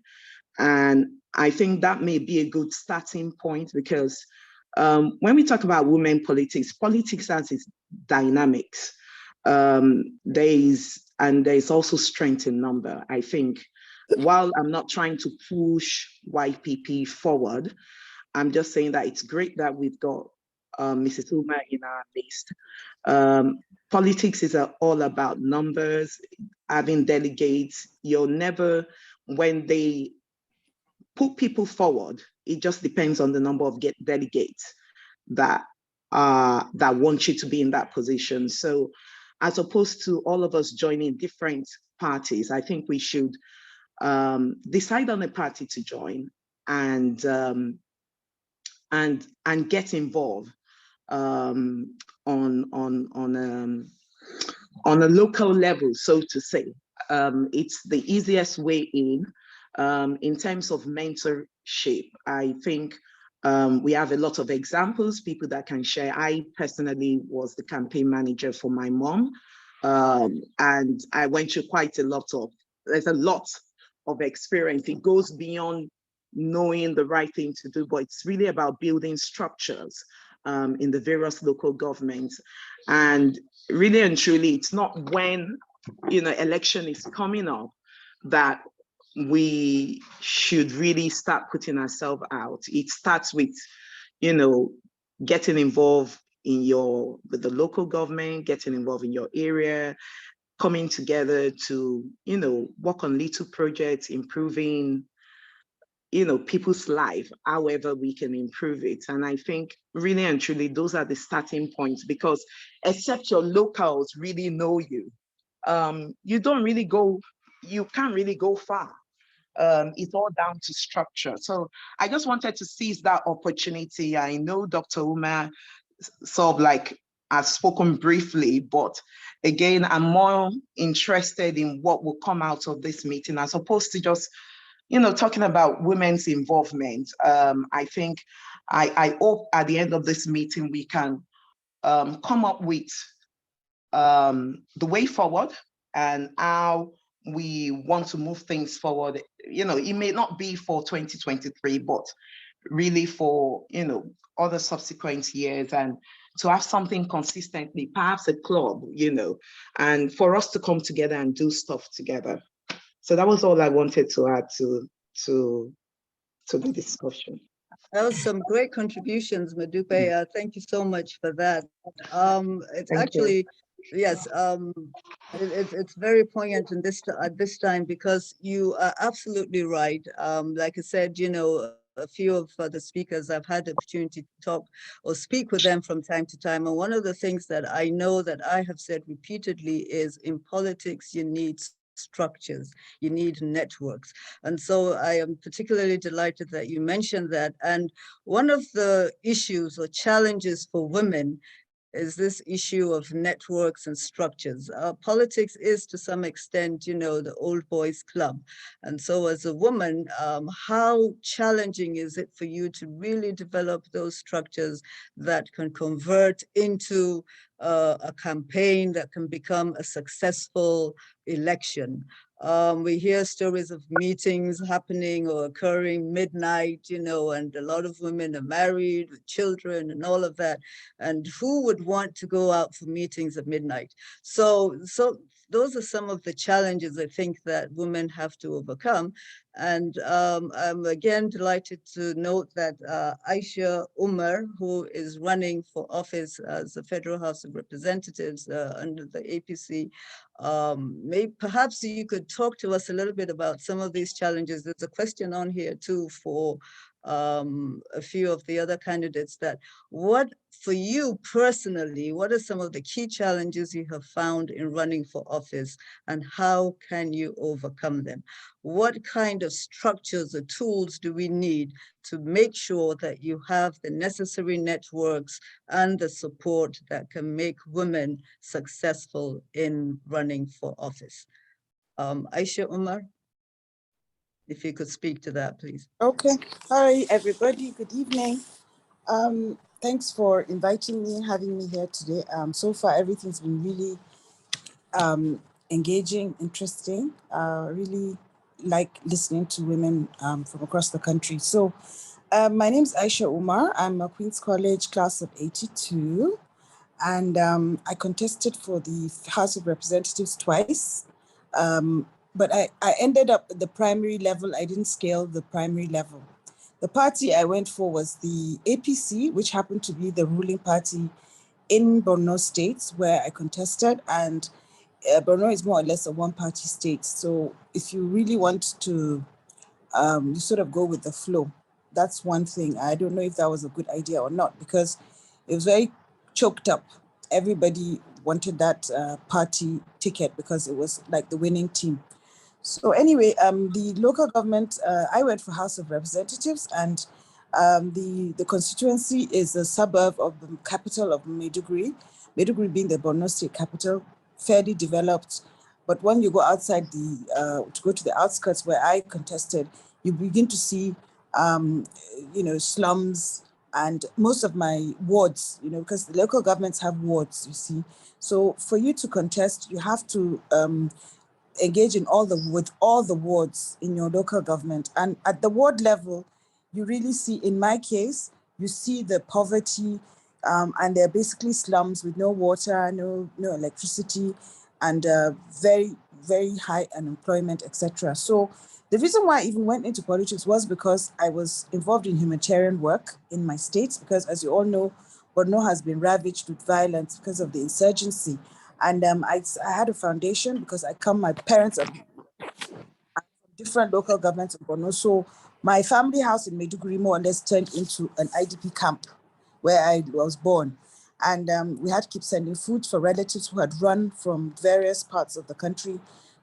And I think that may be a good starting point, because when we talk about women politics has its dynamics. There's also strength in number. I think while I'm not trying to push YPP forward, I'm just saying that it's great that we've got Mrs. Uma in our list. Politics is all about numbers, having delegates. You'll never, when they put people forward, it just depends on the number of delegates that want you to be in that position. So as opposed to all of us joining different parties, I think we should decide on a party to join and get involved on a local level, so to say. It's the easiest way in. In terms of mentorship, I think we have a lot of examples, people that can share. I personally was the campaign manager for my mom, and I went through there's a lot of experience. It goes beyond knowing the right thing to do, but it's really about building structures in the various local governments. And really and truly, it's not when, election is coming up that we should really start putting ourselves out. It starts with, getting involved with the local government, getting involved in your area, coming together to, work on little projects, improving, people's life, however we can improve it. And I think really and truly, those are the starting points, because except your locals really know you, you can't really go far. It's all down to structure. So I just wanted to seize that opportunity. I know Dr. Umar sort of like has spoken briefly, but again, I'm more interested in what will come out of this meeting as opposed to just, talking about women's involvement. I think I hope at the end of this meeting, we can come up with the way forward and how we want to move things forward. It may not be for 2023, but really for, other subsequent years, and to have something consistently, perhaps a club, and for us to come together and do stuff together. So that was all I wanted to add to the discussion. That was some great contributions, Modupe. Thank you so much for that. It's Thank you. actually, yes, it's very poignant in at this time, because you are absolutely right. Like I said, a few of the speakers, I've had the opportunity to talk or speak with them from time to time. And one of the things that I know that I have said repeatedly is, in politics, you need structures, you need networks. And so I am particularly delighted that you mentioned that. And one of the issues or challenges for women is this issue of networks and structures. Politics is, to some extent, the old boys club. And so as a woman, how challenging is it for you to really develop those structures that can convert into a campaign that can become a successful election? We hear stories of meetings happening or occurring midnight, and a lot of women are married with children and all of that. And who would want to go out for meetings at midnight? So those are some of the challenges I think that women have to overcome. And I'm again delighted to note that Aisha Umar, who is running for office as the Federal House of Representatives under the APC, perhaps you could talk to us a little bit about some of these challenges. There's a question on here too for a few of the other candidates, that what, for you personally, what are some of the key challenges you have found in running for office, and how can you overcome them? What kind of structures or tools do we need to make sure that you have the necessary networks and the support that can make women successful in running for office? Aisha Umar, if you could speak to that, please. Okay. Hi, everybody. Good evening. Thanks for inviting me and having me here today. So far, everything's been really engaging, interesting. Really like listening to women from across the country. So my name is Aisha Umar. I'm a Queen's College class of 82. And I contested for the House of Representatives twice. But I ended up at the primary level. I didn't scale the primary level. The party I went for was the APC, which happened to be the ruling party in Borno State, where I contested. And Borno is more or less a one-party state. So if you really want to you sort of go with the flow, that's one thing. I don't know if that was a good idea or not, because it was very choked up. Everybody wanted that party ticket because it was like the winning team. So anyway, the local government, I went for House of Representatives, and the constituency is a suburb of the capital of Maiduguri, Maiduguri being the Borno State capital, fairly developed. But when you go outside to go to the outskirts where I contested, you begin to see, slums, and most of my wards, because the local governments have wards, you see. So for you to contest, you have to engage with all the wards in your local government. And at the ward level, you really see, in my case, you see the poverty, and they're basically slums with no water, no electricity, and very, very high unemployment, etc. So the reason why I even went into politics was because I was involved in humanitarian work in my state, because as you all know, Borno has been ravaged with violence because of the insurgency. And I had a foundation because my parents are different local governments in Borno. So my family house in Maiduguri more or less turned into an IDP camp where I was born. And we had to keep sending food for relatives who had run from various parts of the country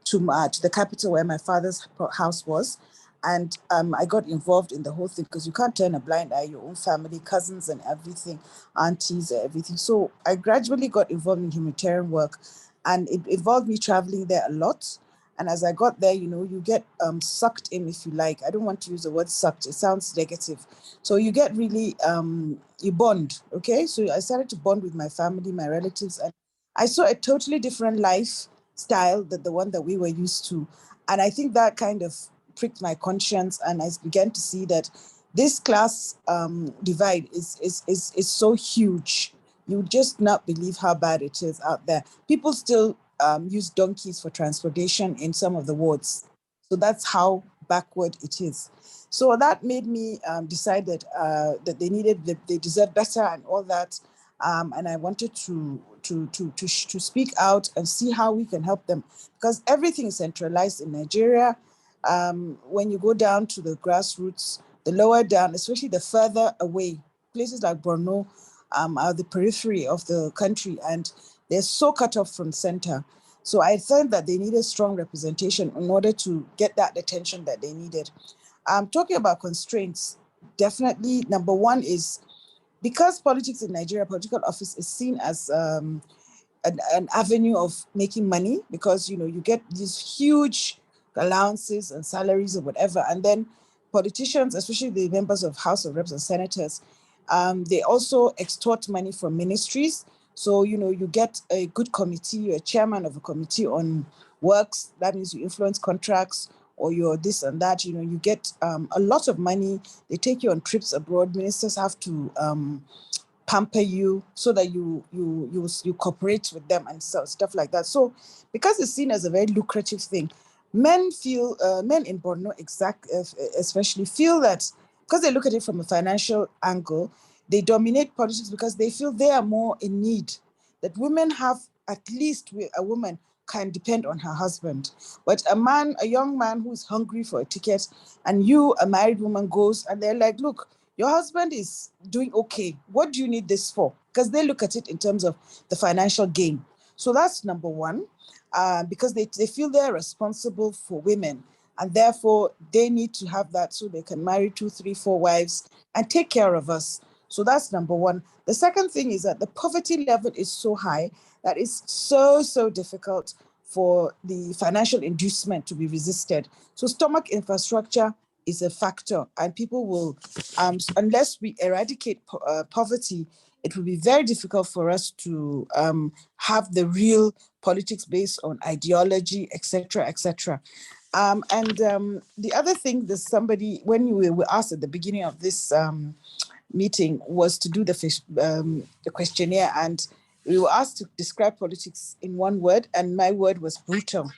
to the capital where my father's house was. And I got involved in the whole thing because you can't turn a blind eye, your own family, cousins and everything, aunties and everything. So I gradually got involved in humanitarian work, and it involved me traveling there a lot. And as I got there, you get sucked in, if you like. I don't want to use the word sucked. It sounds negative. So you get really, you bond, okay? So I started to bond with my family, my relatives, and I saw a totally different lifestyle than the one that we were used to. And I think that kind of pricked my conscience, and I began to see that this class divide is so huge. You would just not believe how bad it is out there. People still use donkeys for transportation in some of the wards. So that's how backward it is. So that made me decide that they deserve better and all that. And I wanted to speak out and see how we can help them, because everything is centralized in Nigeria. When you go down to the grassroots, the lower down, especially the further away, places like Borno are the periphery of the country, and they're so cut off from center. So I thought that they needed strong representation in order to get that attention that they needed. Talking about constraints, definitely number one is because politics in Nigeria, political office is seen as an avenue of making money, because you get these huge allowances and salaries or whatever, and then politicians, especially the members of House of Reps and Senators, they also extort money from ministries. So you get a good committee, you're a chairman of a committee on works, that means you influence contracts, or you're this and that, you get a lot of money. They take you on trips abroad. Ministers have to pamper you so that you cooperate with them and stuff like that. So because it's seen as a very lucrative thing, men in Borno especially feel that because they look at it from a financial angle, they dominate politics because they feel they are more in need, that women have, at least a woman can depend on her husband. But a young man who's hungry for a ticket, and you, a married woman, goes and they're like, look, your husband is doing okay. What do you need this for? Because they look at it in terms of the financial gain. So that's number one, because they feel they're responsible for women, and therefore they need to have that so they can marry 2, 3, 4 wives and take care of us. So that's number one. The second thing is that the poverty level is so high that it's so difficult for the financial inducement to be resisted. So stomach infrastructure is a factor, and people will, unless we eradicate poverty, it will be very difficult for us to have the real politics based on ideology, etc., etc. And the other thing that when we were asked at the beginning of this meeting, was to do the questionnaire, and we were asked to describe politics in one word, and my word was brutal.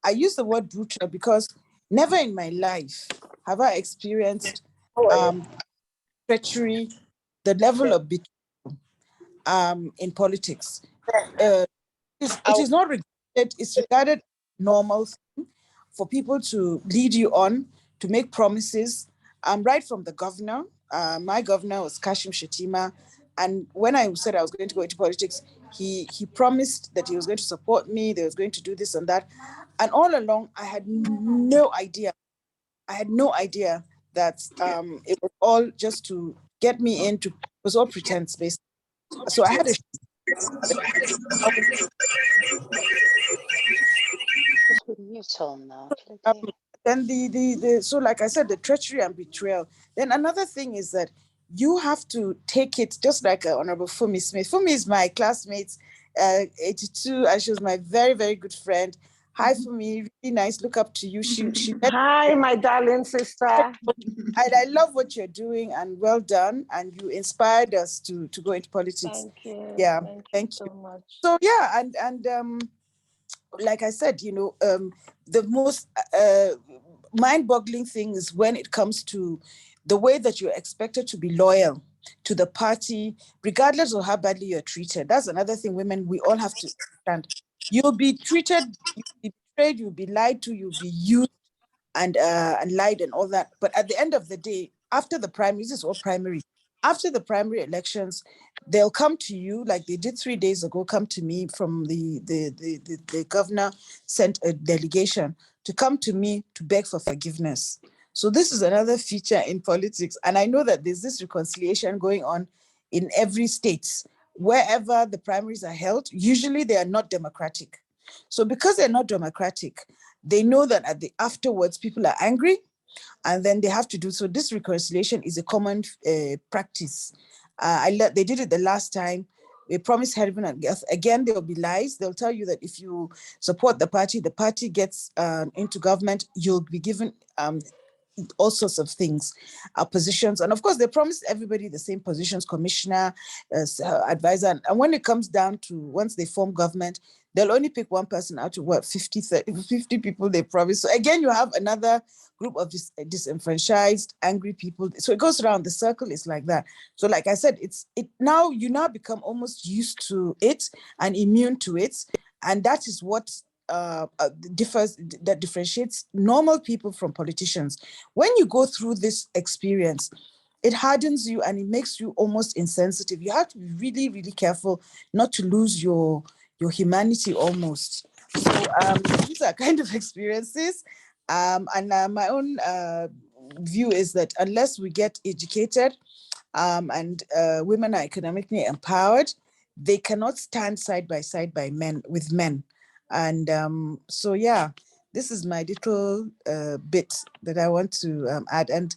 I use the word brutal because never in my life have I experienced treachery, the level of betrayal in politics. It is not regarded, it's regarded normal thing for people to lead you on, to make promises, right from the governor. My governor was Kashim Shettima, and when I said I was going to go into politics, he promised that he was going to support me, they was going to do this and that. And all along, I had no idea. That it was all just to get me into, it was all pretense based. So I had a then so like I said, the treachery and betrayal. Then another thing is that you have to take it just like Honorable Fumi Smith. Fumi is my classmate, 82, and she was my very, very good friend. Hi, Fumi, really nice. Look up to you. Hi, my darling sister. I love what you're doing, and well done. And you inspired us to go into politics. Thank you. Yeah, thank you so much. So yeah, and like I said, the most mind-boggling thing is when it comes to the way that you're expected to be loyal to the party, regardless of how badly you're treated. That's another thing women, we all have to understand. You'll be treated, you'll be betrayed, you'll be lied to, you'll be used and lied and all that. But at the end of the day, after the primaries, this is all primary. After the primary elections, they'll come to you like they did 3 days ago, come to me from the governor sent a delegation to come to me to beg for forgiveness. So this is another feature in politics. And I know that there's this reconciliation going on in every state. Wherever the primaries are held, usually they are not democratic. So because they're not democratic, they know that afterwards people are angry and then they have to do. So this reconciliation is a common practice. They did it the last time. They promised heaven and earth. Again, there will be lies. They'll tell you that if you support the party gets into government, you'll be given all sorts of things, positions. And of course, they promised everybody the same positions, commissioner, advisor. And when it comes down to, once they form government, they'll only pick one person out of what, 50 people they promised. So again, you have another group of disenfranchised, angry people. So it goes around, the circle is like that. So like I said, you now become almost used to it and immune to it. And that is what differentiates normal people from politicians. When you go through this experience, it hardens you and it makes you almost insensitive. You have to be really, really careful not to lose your humanity almost. So these are kind of experiences. And my own view is that unless we get educated and women are economically empowered, they cannot stand side by side with men. And so, yeah, this is my little bit that I want to add. And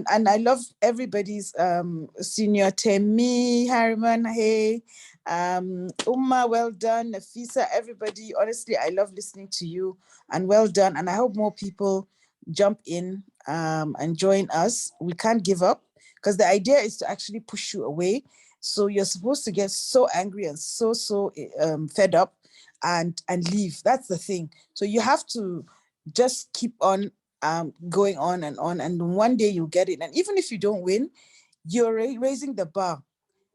I love everybody's senior Temi, Harriman, hey, Umma, well done, Nafisa, everybody. Honestly, I love listening to you and well done. And I hope more people jump in and join us. We can't give up because the idea is to actually push you away. So you're supposed to get so angry and so fed up and leave. That's the thing. So you have to just keep on going on, and one day you'll get it. And even if you don't win, you're raising the bar.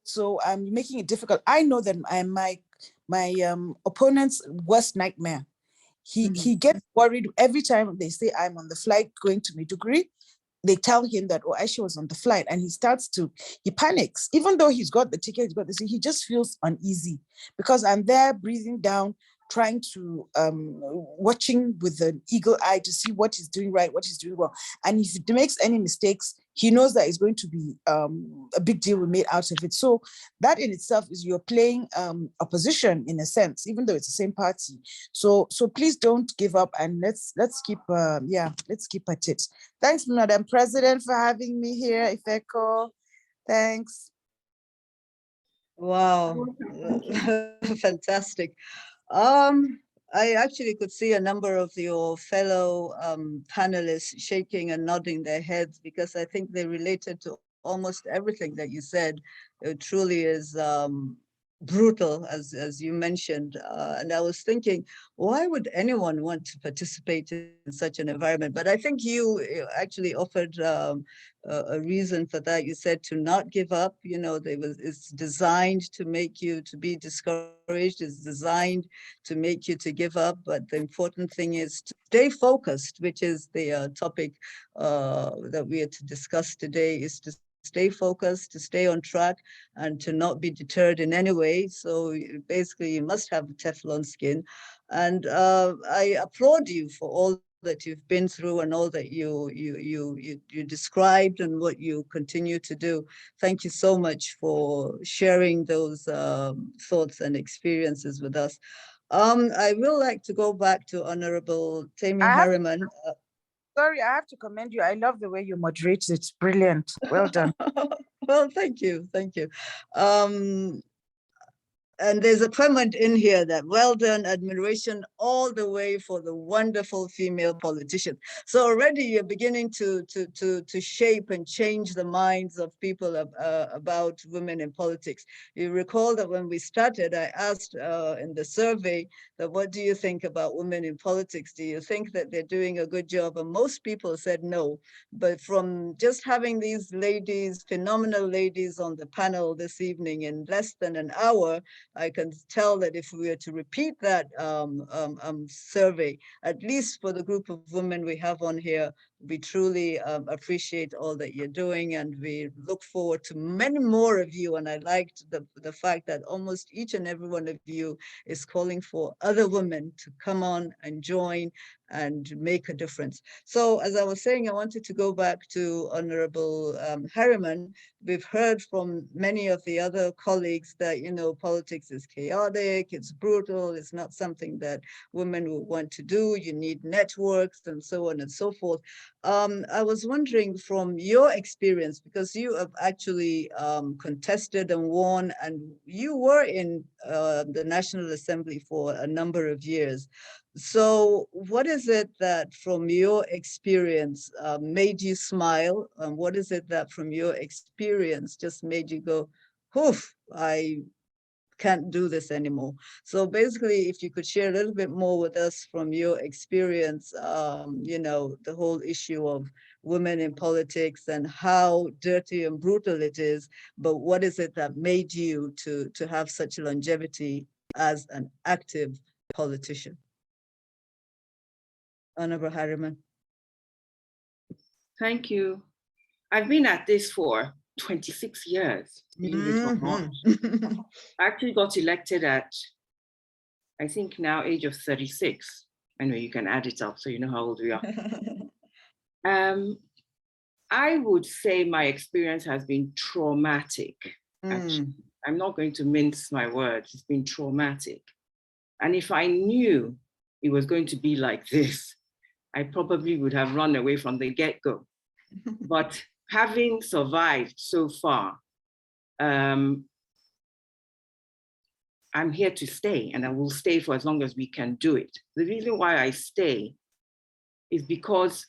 So I'm making it difficult. I know that I'm my opponent's worst nightmare. He gets worried every time they say I'm on the flight going to Maiduguri. They tell him that, Aisha was on the flight, and he panics. Even though he's got the ticket, he just feels uneasy because I'm there breathing down, trying to, watching with an eagle eye to see what he's doing right, what he's doing wrong. And if he makes any mistakes, he knows that it's going to be a big deal we made out of it. So that in itself is you're playing opposition in a sense, even though it's the same party. So please don't give up, and let's keep let's keep at it. Thanks, Madam President, for having me here. Ifeko, thanks. Wow, fantastic. I actually could see a number of your fellow panelists shaking and nodding their heads because I think they related to almost everything that you said. It truly is brutal, as you mentioned. And I was thinking, why would anyone want to participate in such an environment? But I think you actually offered a reason for that. You said to not give up. You know, it's designed to make you to be discouraged. It's designed to make you to give up. But the important thing is to stay focused, which is the topic that we are to discuss today, is to stay focused, to stay on track, and to not be deterred in any way. So basically, you must have Teflon skin. And I applaud you for all that you've been through and all that you described and what you continue to do. Thank you so much for sharing those thoughts and experiences with us. I will like to go back to Honorable Temi Harriman. Sorry, I have to commend you. I love the way you moderate it. Brilliant. Well done. Well, thank you. Thank you. And there's a comment in here that well done, admiration all the way for the wonderful female politician. So already you're beginning to shape and change the minds of people about women in politics. You recall that when we started, I asked in the survey that what do you think about women in politics? Do you think that they're doing a good job? And most people said no. But from just having these ladies, phenomenal ladies on the panel this evening in less than an hour, I can tell that if we were to repeat that survey, at least for the group of women we have on here, we truly appreciate all that you're doing, and we look forward to many more of you. And I liked the fact that almost each and every one of you is calling for other women to come on and join and make a difference. So as I was saying, I wanted to go back to Honorable Harriman. We've heard from many of the other colleagues that, you know, politics is chaotic, it's brutal, it's not something that women would want to do. You need networks and so on and so forth. I was wondering from your experience, because you have actually contested and won, and you were in the National Assembly for a number of years. So what is it that from your experience made you smile? And what is it that from your experience just made you go, "Oof, I can't do this anymore"? So basically, if you could share a little bit more with us from your experience, you know, the whole issue of women in politics and how dirty and brutal it is, but what is it that made you to have such longevity as an active politician? Honorable Harriman. Thank you. I've been at this for 26 years. Believe it or not. I actually got elected at, I think now age of 36. Anyway, you can add it up so you know how old we are. I would say my experience has been traumatic. Actually. I'm not going to mince my words. It's been traumatic. And if I knew it was going to be like this, I probably would have run away from the get-go. But having survived so far, I'm here to stay, and I will stay for as long as we can do it. The reason why I stay is because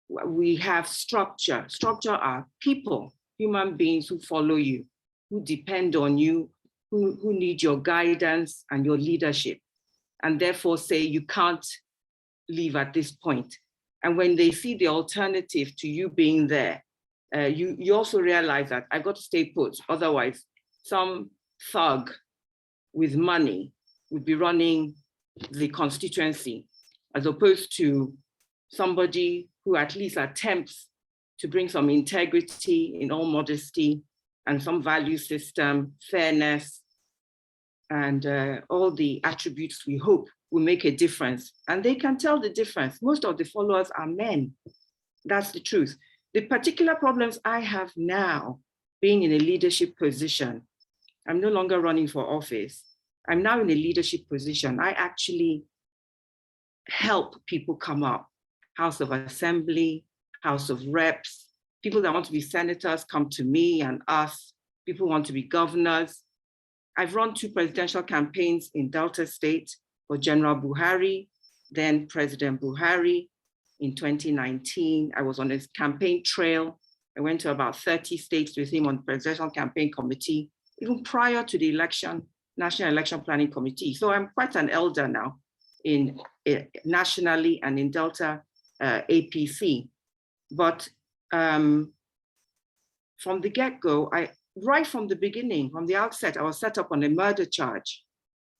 we have structure. Structure are people, human beings who follow you, who depend on you, who need your guidance and your leadership, and therefore say you can't leave at this point. And when they see the alternative to you being there, you also realize that I've got to stay put. Otherwise, some thug with money would be running the constituency, as opposed to somebody who at least attempts to bring some integrity in all modesty and some value system, fairness, and all the attributes we hope will make a difference. And they can tell the difference. Most of the followers are men. That's the truth. The particular problems I have now, being in a leadership position, I'm no longer running for office. I'm now in a leadership position. I actually help people come up. House of Assembly, House of Reps, people that want to be senators come to me and us. People want to be governors. I've run 2 presidential campaigns in Delta State for General Buhari, then President Buhari. In 2019, I was on his campaign trail. I went to about 30 states with him on the Presidential Campaign Committee, even prior to the election, National Election Planning Committee. So I'm quite an elder now in nationally and in Delta APC. But from the get-go, right from the beginning, from the outset, I was set up on a murder charge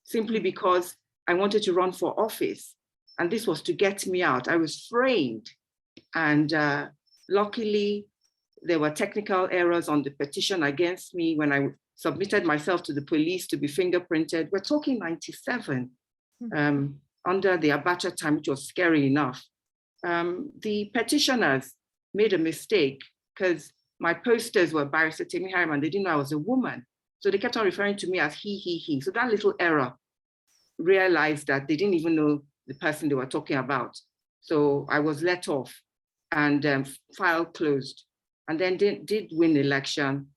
simply because I wanted to run for office. And this was to get me out. I was framed. And luckily, there were technical errors on the petition against me when I submitted myself to the police to be fingerprinted. We're talking 97, under the Abacha time, which was scary enough. The petitioners made a mistake because my posters were Barrister Temi Harriman. They didn't know I was a woman. So they kept on referring to me as he. So that little error realized that they didn't even know the person they were talking about. So I was let off and file closed, and then did win the election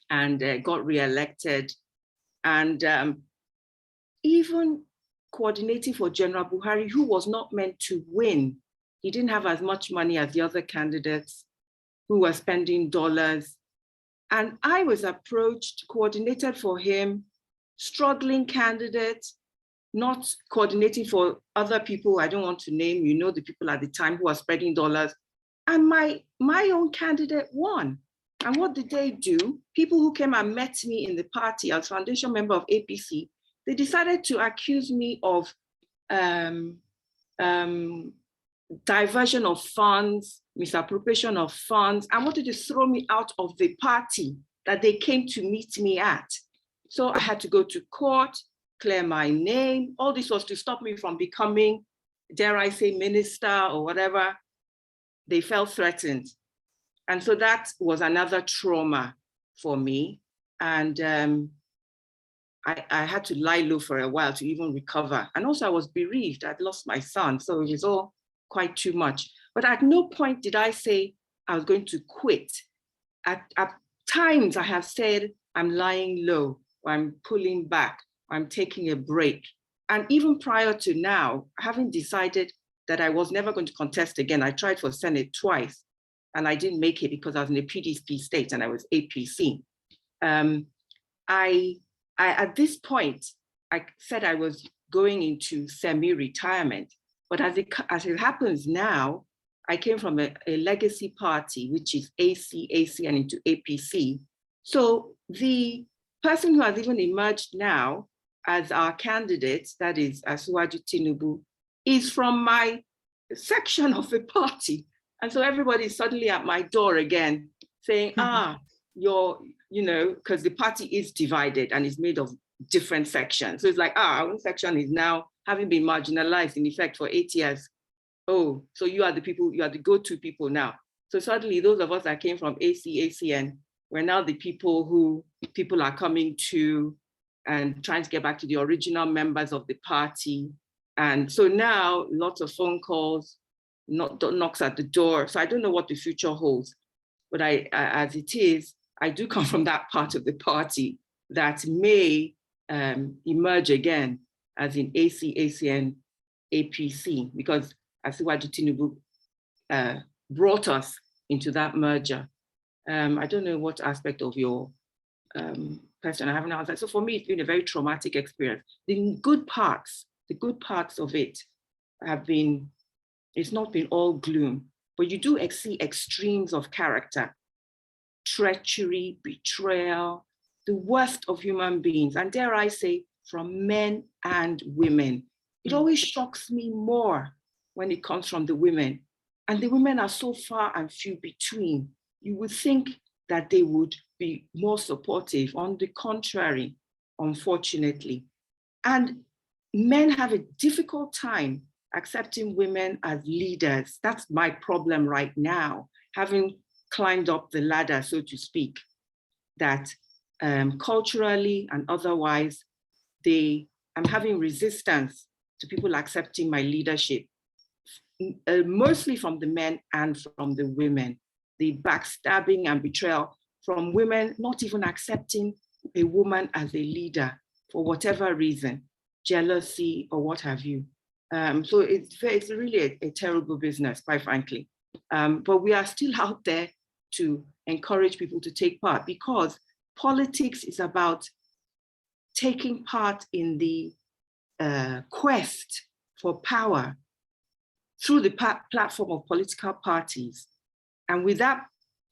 and got re-elected And even coordinating for General Buhari, who was not meant to win. He didn't have as much money as the other candidates who were spending dollars. And I was approached, coordinated for him, struggling candidate, not coordinating for other people I don't want to name, you know, the people at the time who are spreading dollars. And my own candidate won. And what did they do? People who came and met me in the party as foundation member of APC, they decided to accuse me of diversion of funds, misappropriation of funds, and wanted to throw me out of the party that they came to meet me at. So I had to go to court, clear my name. All this was to stop me from becoming, dare I say, minister or whatever. They felt threatened. And so that was another trauma for me. And I had to lie low for a while to even recover. And also I was bereaved. I'd lost my son. So it was all quite too much. But at no point did I say I was going to quit. At times I have said, I'm lying low, or I'm pulling back, or I'm taking a break. And even prior to now, having decided that I was never going to contest again, I tried for Senate twice, and I didn't make it because I was in a PDP state and I was APC. At this point, I said I was going into semi-retirement, but as it happens now, I came from a legacy party, which is AC, and into APC. So the person who has even emerged now as our candidate, that is Asiwaju Tinubu, is from my section of the party. And so everybody's suddenly at my door again saying, because the party is divided and is made of different sections. So it's like, our own section is now having been marginalized in effect for 8 years. Oh, so you are the people, you are the go-to people now. So suddenly those of us that came from ACN, we're now the people who people are coming to and trying to get back to the original members of the party. And so now lots of phone calls, knocks at the door. So I don't know what the future holds, but as it is, I do come from that part of the party that may emerge again as in ACN, APC, because Asiwaju Tinubu brought us into that merger. I don't know what aspect of your question I haven't answered. So for me, it's been a very traumatic experience. The good parts of it have been, it's not been all gloom, but you do see extremes of character, treachery, betrayal, the worst of human beings, and dare I say, from men and women. It always shocks me more when it comes from the women. And the women are so far and few between. You would think that they would be more supportive. On the contrary, unfortunately. And men have a difficult time accepting women as leaders. That's my problem right now, having climbed up the ladder, so to speak, that culturally and otherwise, I'm having resistance to people accepting my leadership, mostly from the men and from the women. The backstabbing and betrayal from women not even accepting a woman as a leader for whatever reason, jealousy or what have you. So it's really a terrible business, quite frankly. But we are still out there to encourage people to take part, because politics is about taking part in the quest for power through the platform of political parties. And with that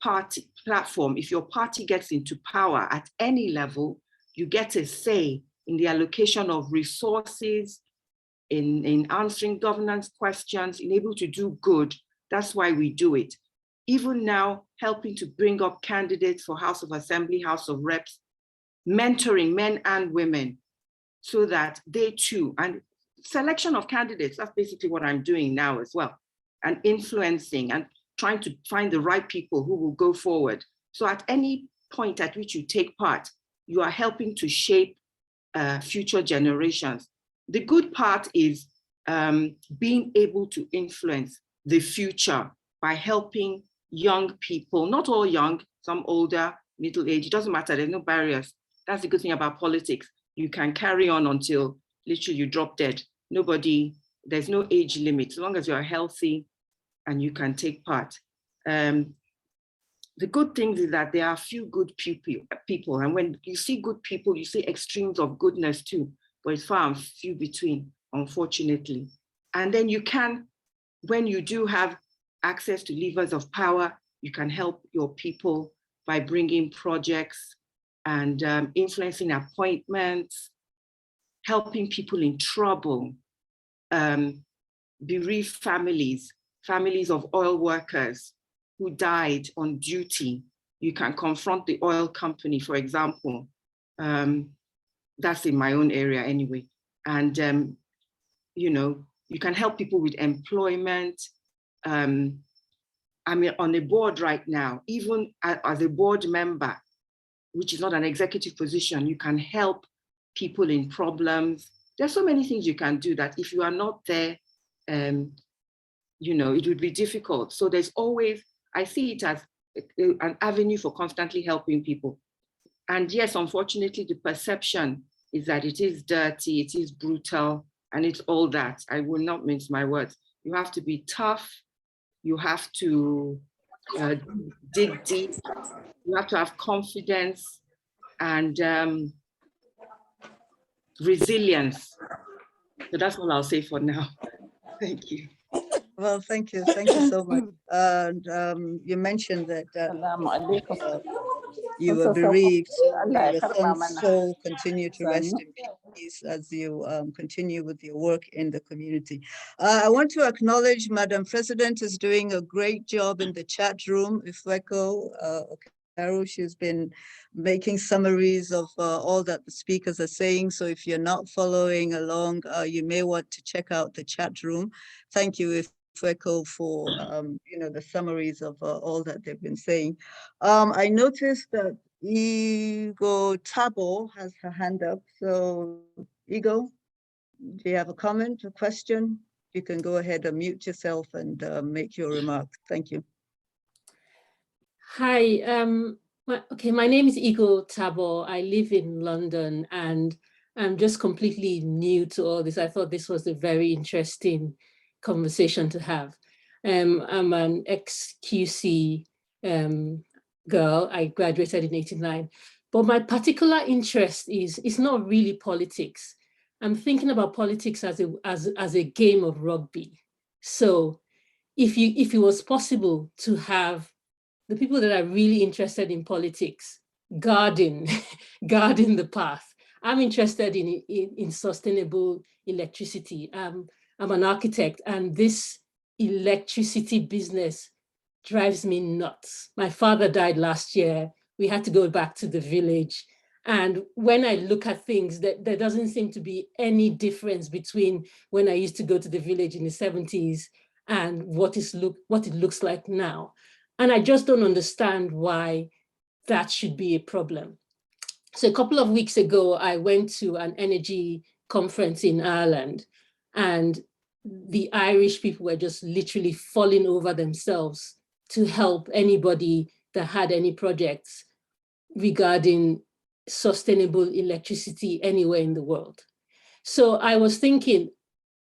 party platform, if your party gets into power at any level, you get a say in the allocation of resources, in answering governance questions, in able to do good. That's why we do it. Even now, helping to bring up candidates for House of Assembly, House of Reps, mentoring men and women so that they too, and selection of candidates, that's basically what I'm doing now as well, and influencing and trying to find the right people who will go forward. So at any point at which you take part, you are helping to shape future generations. The good part is being able to influence the future by helping young people, not all young, some older, middle age, it doesn't matter, there's no barriers. That's the good thing about politics. You can carry on until literally you drop dead. There's no age limit, as long as you're healthy and you can take part. The good thing is that there are a few good people, and when you see good people, you see extremes of goodness too, but it's far and few between, unfortunately. And then you can, when you do have access to levers of power, you can help your people by bringing projects and influencing appointments, helping people in trouble, bereaved families of oil workers who died on duty. You can confront the oil company, for example. That's in my own area anyway. And, you can help people with employment. I'm on a board right now, even as a board member, which is not an executive position, you can help people in problems. There's so many things you can do that if you are not there, it would be difficult. So there's always, I see it as an avenue for constantly helping people. And yes, unfortunately, the perception is that it is dirty, it is brutal, and it's all that. I will not mince my words. You have to be tough. You have to dig deep. You have to have confidence and resilience. So that's all I'll say for now. Thank you. Well, thank you. Thank you so much. And you mentioned that you were bereaved. May your son's soul continue to rest in peace as you continue with your work in the community. I want to acknowledge Madam President is doing a great job in the chat room. Ifweko Okaru, she's been making summaries of all that the speakers are saying. So if you're not following along, you may want to check out the chat room. Thank you, Ifweko, for the summaries of all that they've been saying. I noticed that Igo Tabo has her hand up. So Igo, do you have a comment, a question? You can go ahead and mute yourself and make your remarks. Thank you. Hi, okay, my name is Igo Tabo. I live in London and I'm just completely new to all this. I thought this was a very interesting conversation to have. I'm an ex-QC girl. I graduated in '89, but my particular interest is not really politics. I'm thinking about politics as a game of rugby. So if it was possible to have the people that are really interested in politics guarding the path. I'm interested in sustainable electricity. I'm an architect, and this electricity business drives me nuts. My father died last year. We had to go back to the village. And when I look at things, there doesn't seem to be any difference between when I used to go to the village in the 70s and what it looks like now. And I just don't understand why that should be a problem. So a couple of weeks ago, I went to an energy conference in Ireland, and the Irish people were just literally falling over themselves to help anybody that had any projects regarding sustainable electricity anywhere in the world. So I was thinking,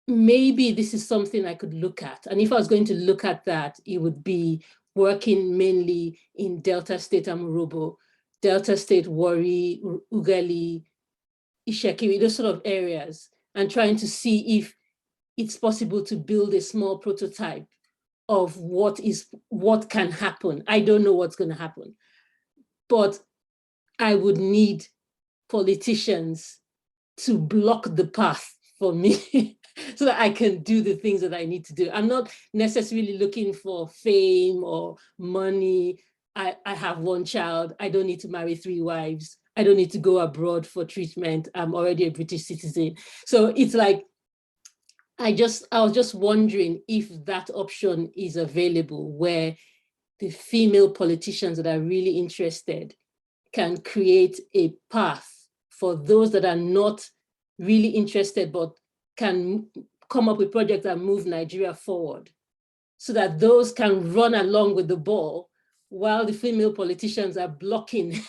maybe this is something I could look at. And if I was going to look at that, it would be working mainly in Delta State Amurobo, Delta State Warri, Ugali, Ishekiri, those sort of areas, and trying to see if it's possible to build a small prototype of what can happen. I don't know what's going to happen, but I would need politicians to block the path for me so that I can do the things that I need to do. I'm not necessarily looking for fame or money. I have one child. I don't need to marry 3 wives. I don't need to go abroad for treatment. I'm already a British citizen. So it's like, I was just wondering if that option is available, where the female politicians that are really interested can create a path for those that are not really interested, but can come up with projects that move Nigeria forward, so that those can run along with the ball while the female politicians are blocking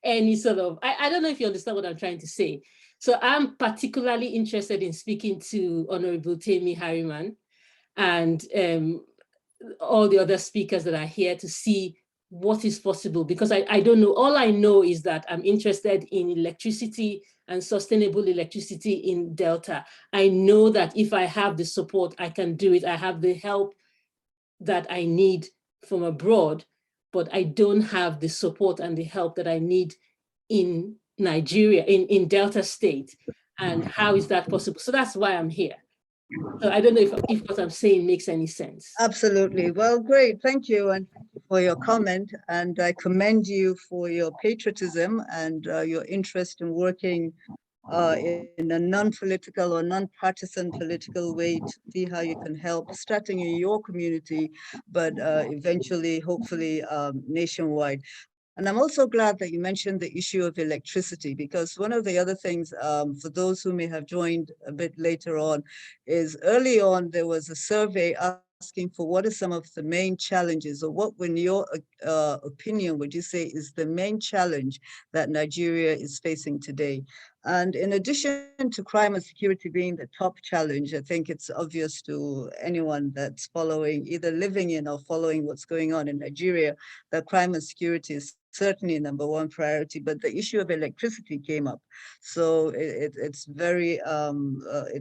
any sort of, I don't know if you understand what I'm trying to say. So I'm particularly interested in speaking to Honorable Temi Harriman and all the other speakers that are here to see what is possible, because I don't know. All I know is that I'm interested in electricity and sustainable electricity in Delta. I know that if I have the support, I can do it. I have the help that I need from abroad, but I don't have the support and the help that I need in Nigeria, in Delta State. And how is that possible? So that's why I'm here. So I don't know if what I'm saying makes any sense. Absolutely. Well, great. Thank you, and for your comment. And I commend you for your patriotism and your interest in working in a non-political or non-partisan political way to see how you can help, starting in your community, but eventually, hopefully, nationwide. And I'm also glad that you mentioned the issue of electricity, because one of the other things, for those who may have joined a bit later on, is early on there was a survey asking for what are some of the main challenges, or what, in your opinion, would you say is the main challenge that Nigeria is facing today? And in addition to crime and security being the top challenge, I think it's obvious to anyone that's following, either living in or following what's going on in Nigeria, that crime and security is certainly number one priority, but the issue of electricity came up. So it's very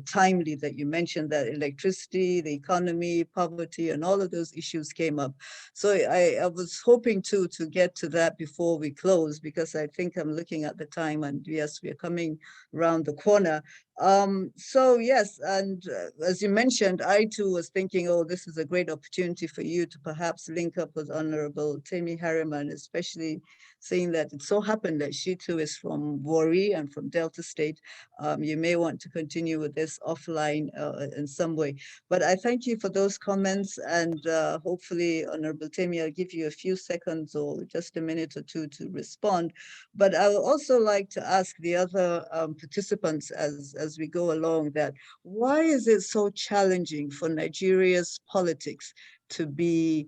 timely that you mentioned that electricity, the economy, poverty, and all of those issues came up. So I was hoping to get to that before we close, because I think I'm looking at the time, and yes, we are coming around the corner. So yes, and as you mentioned, I too was thinking, oh, this is a great opportunity for you to perhaps link up with Honorable Temi Harriman, especially seeing that it so happened that she too is from Warri and from Delta State. You may want to continue with this offline in some way. But I thank you for those comments, and hopefully, Honorable Temi, I'll give you a few seconds or just a minute or two to respond. But I would also like to ask the other participants as we go along that why is it so challenging for Nigeria's politics to be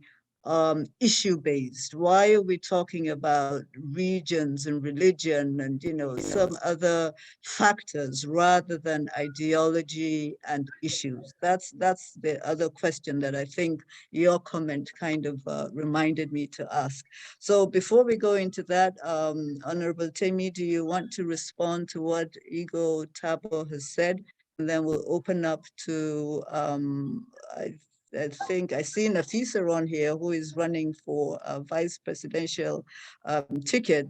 issue-based? Why are we talking about regions and religion and, you know, some other factors rather than ideology and issues? That's the other question that I think your comment kind of reminded me to ask. So before we go into that, Honorable Temi, do you want to respond to what Igo Tabo has said? And then we'll open up to, I think I see Nafisa on here, who is running for a vice presidential ticket.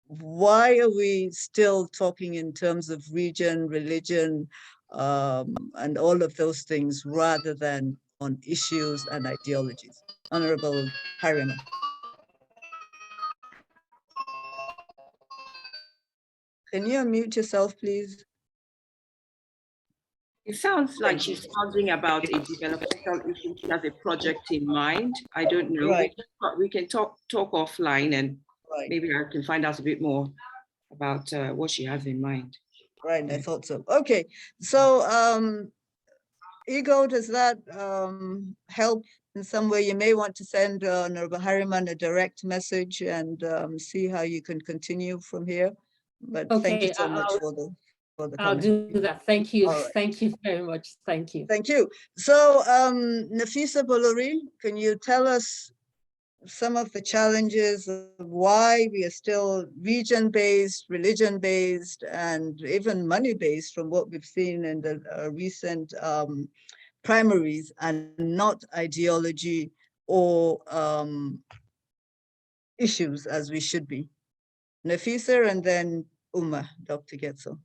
Why are we still talking in terms of region, religion, and all of those things rather than on issues and ideologies? Honorable Harriman. Can you unmute yourself, please? It sounds like she's talking about a developmental issue. She has a project in mind. I don't know. Right. We can talk offline, and Right. maybe I can find out a bit more about what she has in mind. Right, I thought so. Okay, so Igo, does that help in some way? You may want to send Honorable Harriman a direct message and see how you can continue from here. But thank you Okay, so much for the I'll comment. do that. Thank you. All right. Thank you very much. Thank you. Thank you. So Nafisa Bolori, can you tell us some of the challenges of why we are still region-based, religion-based, and even money-based from what we've seen in the recent primaries, and not ideology or issues as we should be? Nafisa and then Dr. Getso.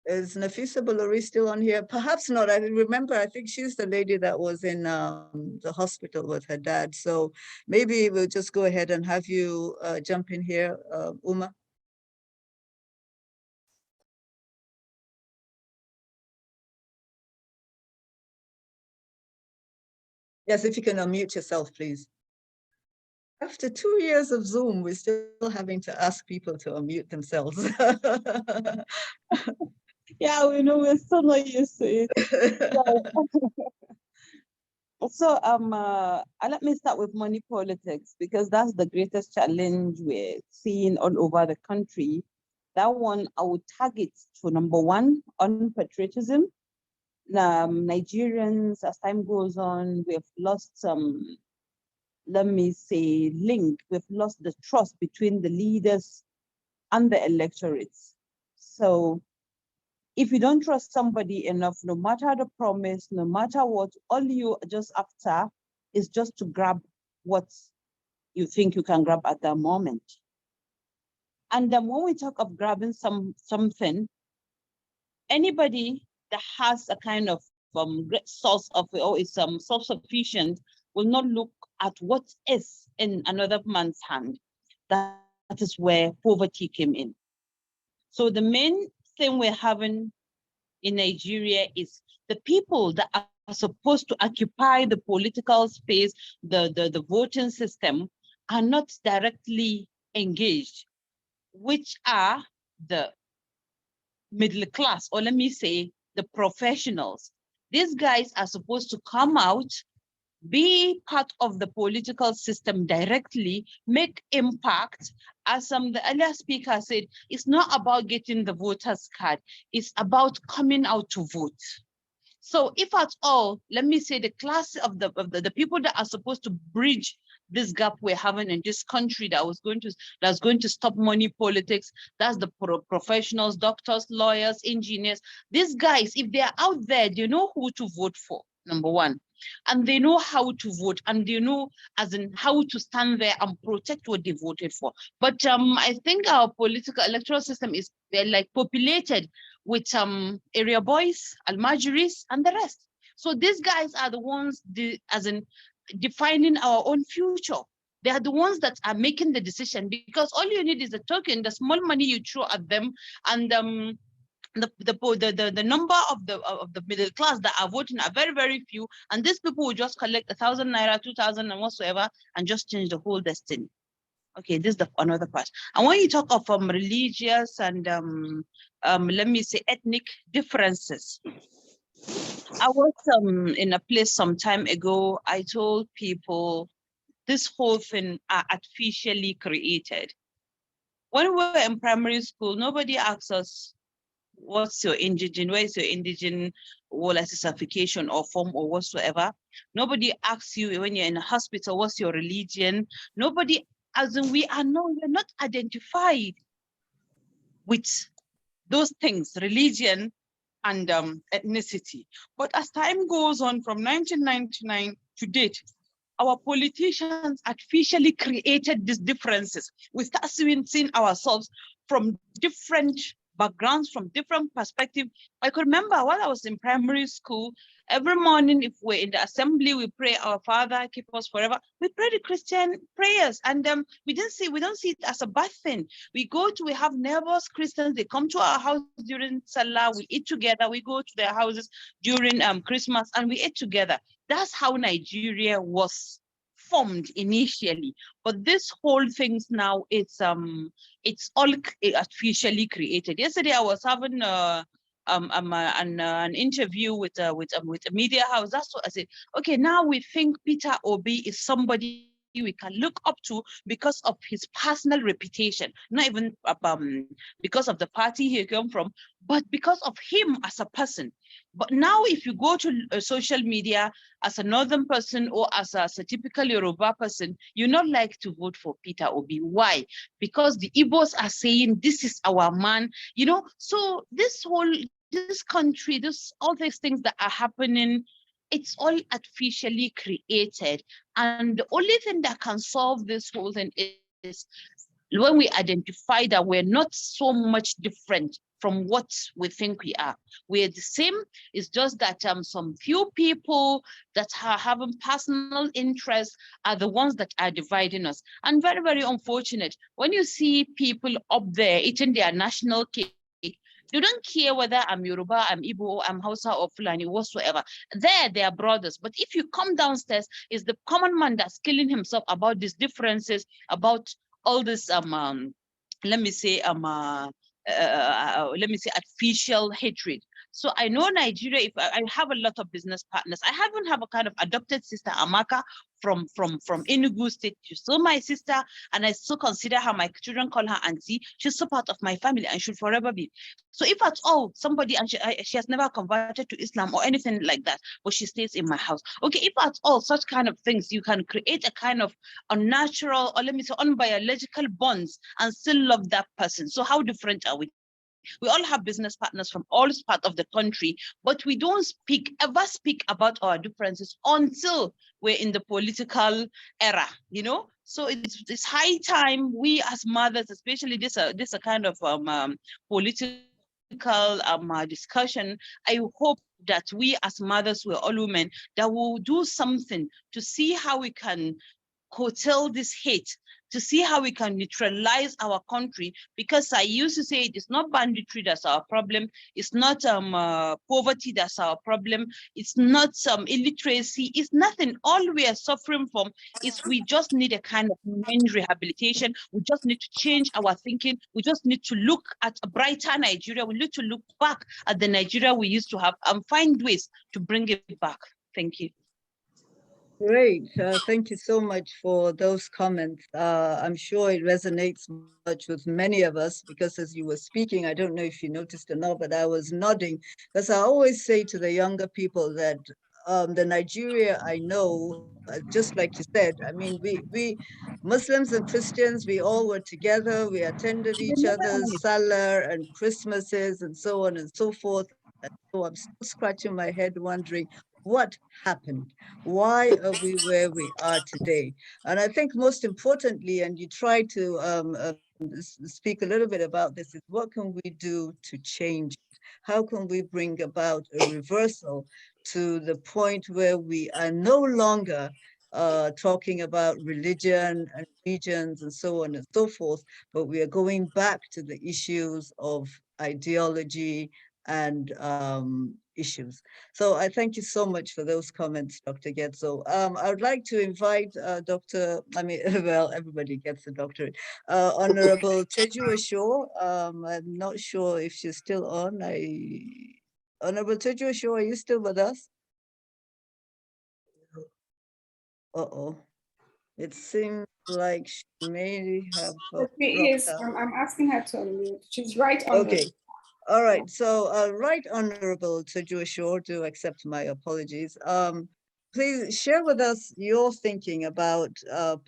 Is Nafisa Bolori still on here? Perhaps not. I remember, I think she's the lady that was in the hospital with her dad. So maybe we'll just go ahead and have you jump in here, Uma. Yes, if you can unmute yourself, please. After 2 years of Zoom, we're still having to ask people to unmute themselves. Yeah, we know we're still not used to it. So let me start with money politics, because that's the greatest challenge we're seeing all over the country. That one I would target to number one, on patriotism. Nigerians, as time goes on, we have lost some, let me say, link. We've lost the trust between the leaders and the electorates. So if you don't trust somebody enough, no matter the promise, no matter what, all you are just after is just to grab what you think you can grab at that moment. And then when we talk of grabbing something, anybody that has a kind of great source of, or is self-sufficient, will not look at what is in another man's hand. That is where poverty came in. So the main thing we're having in Nigeria is the people that are supposed to occupy the political space, the voting system, are not directly engaged, which are the middle class, or let me say the professionals. These guys are supposed to come out, be part of the political system directly, make impact. As the earlier speaker said, it's not about getting the voters card, it's about coming out to vote. So if at all, let me say the class of the people that are supposed to bridge this gap we're having in this country, that's going to stop money politics, that's the professionals, doctors, lawyers, engineers. These guys, if they're out there, they know who to vote for, number one. And they know how to vote, and they know as in how to stand there and protect what they voted for. But I think our political electoral system is like populated with area boys, almajiris, and the rest. So these guys are the ones as in defining our own future. They are the ones that are making the decision, because all you need is a token, the small money you throw at them, and the number of the middle class that are voting are very, very few, and these people will just collect 1,000 naira, 2,000 and whatsoever, and just change the whole destiny. Okay, this is another part. And when you talk of religious and let me say ethnic differences, I was in a place some time ago. I told people this whole thing are artificially created. When we were in primary school, nobody asked us, what's your indigen, where is your indigen, or certification or form or whatsoever. Nobody asks you when you're in a hospital, what's your religion. Nobody, as in we're not identified with those things, religion and ethnicity. But as time goes on, from 1999 to date, our politicians artificially created these differences. We start seeing ourselves from different backgrounds, from different perspectives. I could remember while I was in primary school, every morning, if we're in the assembly, we pray, our Father, keep us forever. We pray the Christian prayers, and we don't see it as a bad thing. We have neighbors, Christians, they come to our house during Salah, we eat together, we go to their houses during Christmas, and we eat together. That's how Nigeria was formed initially. But this whole things now, it's all artificially created. Yesterday, I was having an interview with a media house. That's what I said. Okay, now we think Peter Obi is somebody we can look up to because of his personal reputation, not even because of the party he came from, but because of him as a person. But now if you go to social media as a northern person or as a typical Yoruba person, you're not like to vote for Peter Obi. Why? Because the Igbos are saying this is our man, so this country, all these things that are happening, it's all artificially created. And the only thing that can solve this whole thing is when we identify that we're not so much different from what we think we are. We're the same. It's just that some few people that are having personal interests are the ones that are dividing us. And very, very unfortunate. When you see people up there eating their national cake, you don't care whether I'm Yoruba, I'm Igbo, I'm Hausa or Fulani, whatsoever. They are brothers. But if you come downstairs, it's the common man that's killing himself about these differences, about all this, let me say artificial hatred. So I know Nigeria, if I have a lot of business partners, I haven't have a kind of adopted sister, Amaka, from Enugu State. She's still my sister, and I still consider her, my children call her auntie. She's still part of my family and should forever be. So if at all somebody, and she has never converted to Islam or anything like that, but she stays in my house. Okay, if at all such kind of things, you can create a kind of unnatural, or let me say unbiological bonds and still love that person. So how different are we? We all have business partners from all parts of the country, but we don't ever speak about our differences until we're in the political era, you know? So it's high time we as mothers, especially this a kind of political discussion. I hope that we as mothers, we're all women, that will do something to see how we can curtail this hate, to see how we can neutralize our country, because I used to say it is not banditry that's our problem, it's not poverty that's our problem, it's not illiteracy, it's nothing. All we are suffering from is we just need a kind of mind rehabilitation. We just need to change our thinking. We just need to look at a brighter Nigeria. We need to look back at the Nigeria we used to have and find ways to bring it back. Thank you. Great. Thank you so much for those comments. I'm sure it resonates much with many of us, because as you were speaking, I don't know if you noticed or not, but I was nodding, because I always say to the younger people that the Nigeria I know, just like you said, I mean, we Muslims and Christians, we all were together, we attended each other's Salah and Christmases and so on and so forth. And so I'm still scratching my head wondering, what happened? Why are we where we are today? And I think most importantly, and you try to speak a little bit about this, is what can we do to change it? How can we bring about a reversal to the point where we are no longer talking about religion and regions and so on and so forth, but we are going back to the issues of ideology and issues. So I thank you so much for those comments, Dr. Getzo. I would like to invite well, everybody gets a doctorate. Honorable Teju Ashore. I'm not sure if she's still on. Honorable Teju Ashore, are you still with us? Uh-oh. It seems like she may have She is. dropped out. I'm asking her to unmute. She's right on. Okay. All right, so Right Honorable Teju Ashore, do accept my apologies. Please share with us your thinking about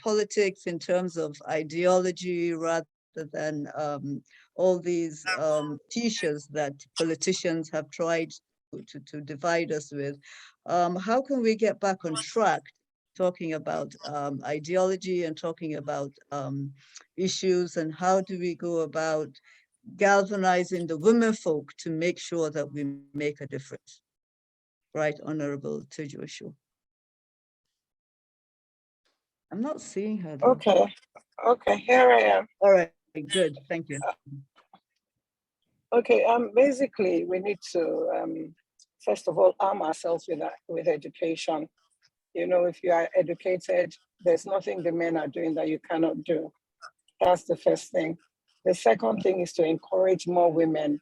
politics in terms of ideology rather than all these cliches that politicians have tried to divide us with. How can we get back on track talking about ideology and talking about issues, and how do we go about galvanizing the women folk to make sure that we make a difference? Right, Honorable Teju Ashore. I'm not seeing her though. Okay, here I am. All right, good, thank you. Okay, basically we need to first of all arm ourselves with education. You know, if you are educated, there's nothing the men are doing that you cannot do. That's the first thing. The second thing is to encourage more women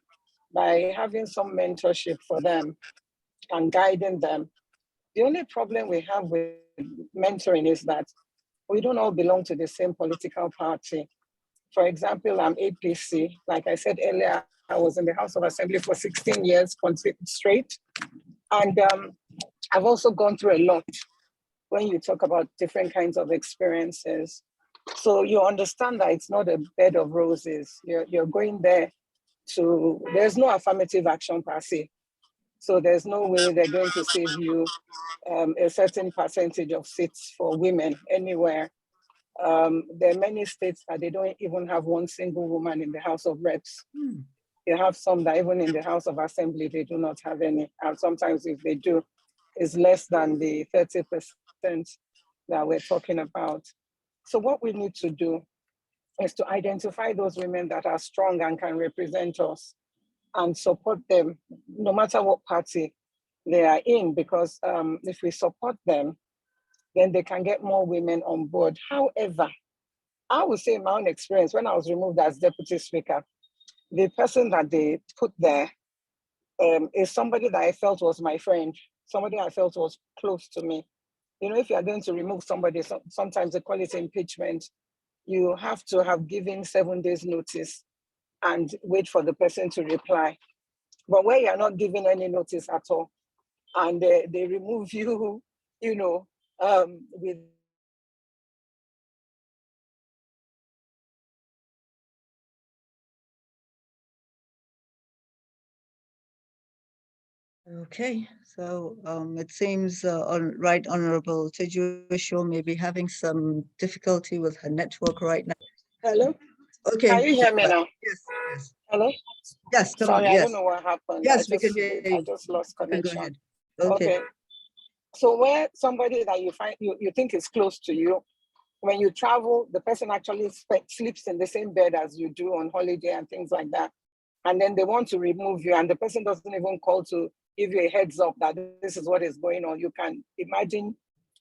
by having some mentorship for them and guiding them. The only problem we have with mentoring is that we don't all belong to the same political party. For example, I'm APC. Like I said earlier, I was in the House of Assembly for 16 years straight. And I've also gone through a lot when you talk about different kinds of experiences. So you understand that it's not a bed of roses. You're going there there's no affirmative action per se. So there's no way they're going to save you a certain percentage of seats for women anywhere. There are many states that they don't even have one single woman in the House of Reps. You have some that even in the House of Assembly, they do not have any. And sometimes if they do, it's less than the 30% that we're talking about. So what we need to do is to identify those women that are strong and can represent us and support them, no matter what party they are in, because if we support them, then they can get more women on board. However, I would say in my own experience, when I was removed as Deputy Speaker, the person that they put there is somebody that I felt was my friend, somebody I felt was close to me. You know, if you are going to remove somebody, sometimes they call it impeachment. You have to have given 7 days notice and wait for the person to reply. But where you're not giving any notice at all, and they remove you, you know, with Okay, so it seems Right Honorable Tejuosho may be having some difficulty with her network right now. Hello? Okay. Can you hear me now? Yes, yes. Hello? Yes, come on, Sorry, I yes. don't know what happened. Yes, we can hear I you. just lost You can go connection. ahead. Okay. So where somebody that you find you think is close to you, when you travel, the person actually sleeps in the same bed as you do on holiday and things like that. And then they want to remove you and the person doesn't even call to give you a heads up that this is what is going on. You can imagine,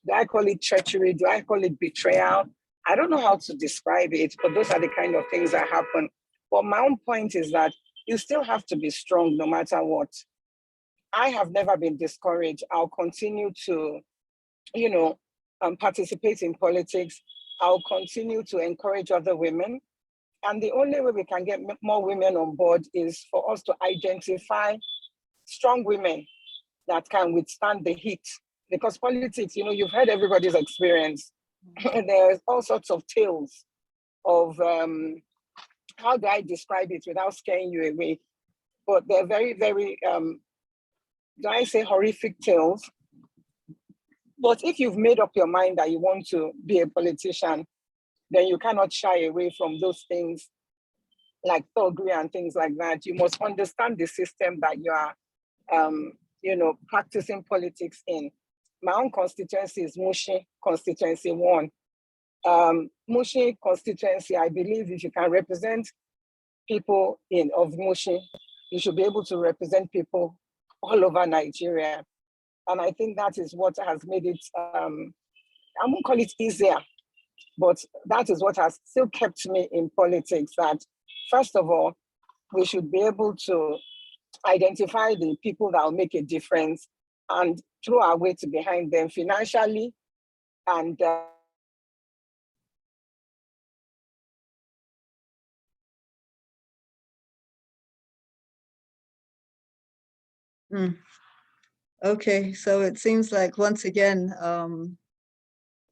do I call it treachery? Do I call it betrayal? I don't know how to describe it, but those are the kind of things that happen. But my own point is that you still have to be strong no matter what. I have never been discouraged. I'll continue to, you know, participate in politics. I'll continue to encourage other women. And the only way we can get more women on board is for us to identify strong women that can withstand the heat. Because politics, you know, you've heard everybody's experience. There's all sorts of tales of, how do I describe it without scaring you away? But they're very, very, do I say horrific tales? But if you've made up your mind that you want to be a politician, then you cannot shy away from those things like thuggery and things like that. You must understand the system that you are, you know, practicing politics in. My own constituency is Mushin Constituency 1. Mushin constituency, I believe if you can represent people of Mushin, you should be able to represent people all over Nigeria. And I think that is what has made it, I won't call it easier, but that is what has still kept me in politics, that first of all, we should be able to identify the people that will make a difference and throw our weight behind them financially and Okay, so it seems like once again,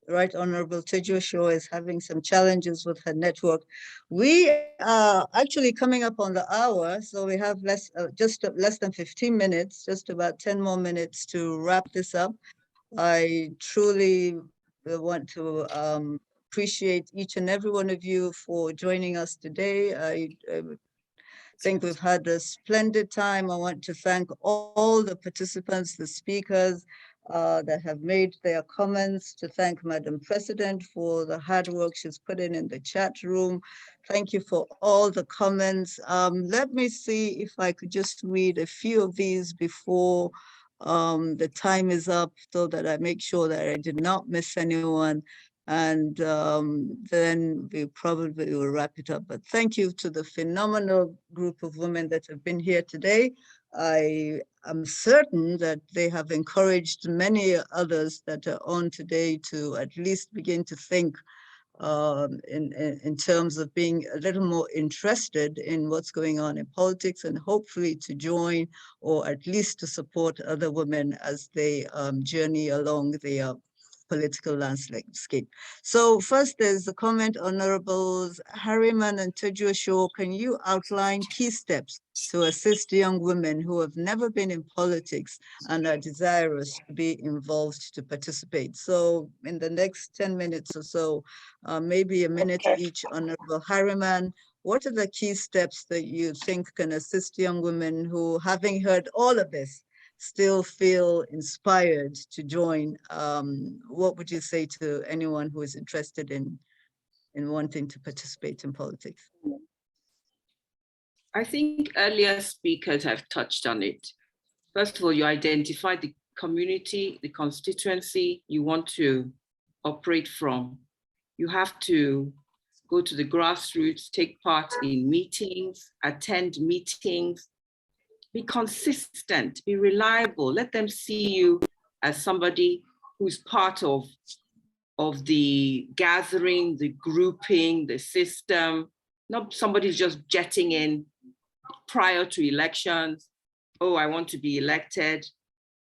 Right Honorable Tejuosho is having some challenges with her network. We are actually coming up on the hour, so we have just less than 15 minutes, just about 10 more minutes to wrap this up. I truly want to appreciate each and every one of you for joining us today. I think we've had a splendid time. I want to thank all the participants, the speakers that have made their comments, to thank Madam President for the hard work she's put in the chat room. Thank you for all the comments. Let me see if I could just read a few of these before the time is up, so that I make sure that I did not miss anyone. And then we probably will wrap it up. But thank you to the phenomenal group of women that have been here today. I am certain that they have encouraged many others that are on today to at least begin to think in terms of being a little more interested in what's going on in politics, and hopefully to join or at least to support other women as they journey along the political landscape. So first there's the comment, Honorables Harriman and Tejuosho, can you outline key steps to assist young women who have never been in politics and are desirous to be involved to participate? So in the next 10 minutes or so, maybe a minute each, Honorable Harriman, what are the key steps that you think can assist young women who, having heard all of this, still feel inspired to join? What would you say to anyone who is interested in wanting to participate in politics? I think earlier speakers have touched on it. First of all, you identify the community, the constituency you want to operate from. You have to go to the grassroots, take part in meetings, attend meetings, Be consistent, be reliable. Let them see you as somebody who's part of the gathering, the grouping, the system, not somebody who's just jetting in prior to elections. Oh, I want to be elected.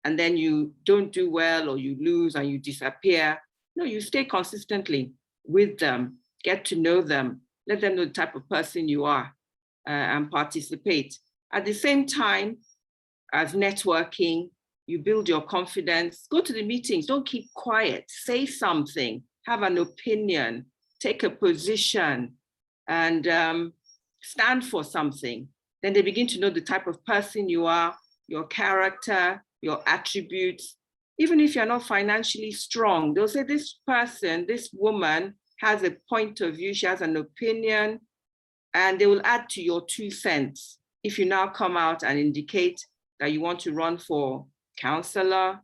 And then you don't do well or you lose and you disappear. No, you stay consistently with them, get to know them, let them know the type of person you are and participate. At the same time, as networking, you build your confidence, go to the meetings, don't keep quiet, say something, have an opinion, take a position and stand for something. Then they begin to know the type of person you are, your character, your attributes. Even if you're not financially strong, they'll say this person, this woman has a point of view, she has an opinion, and they will add to your 2 cents. If you now come out and indicate that you want to run for councillor,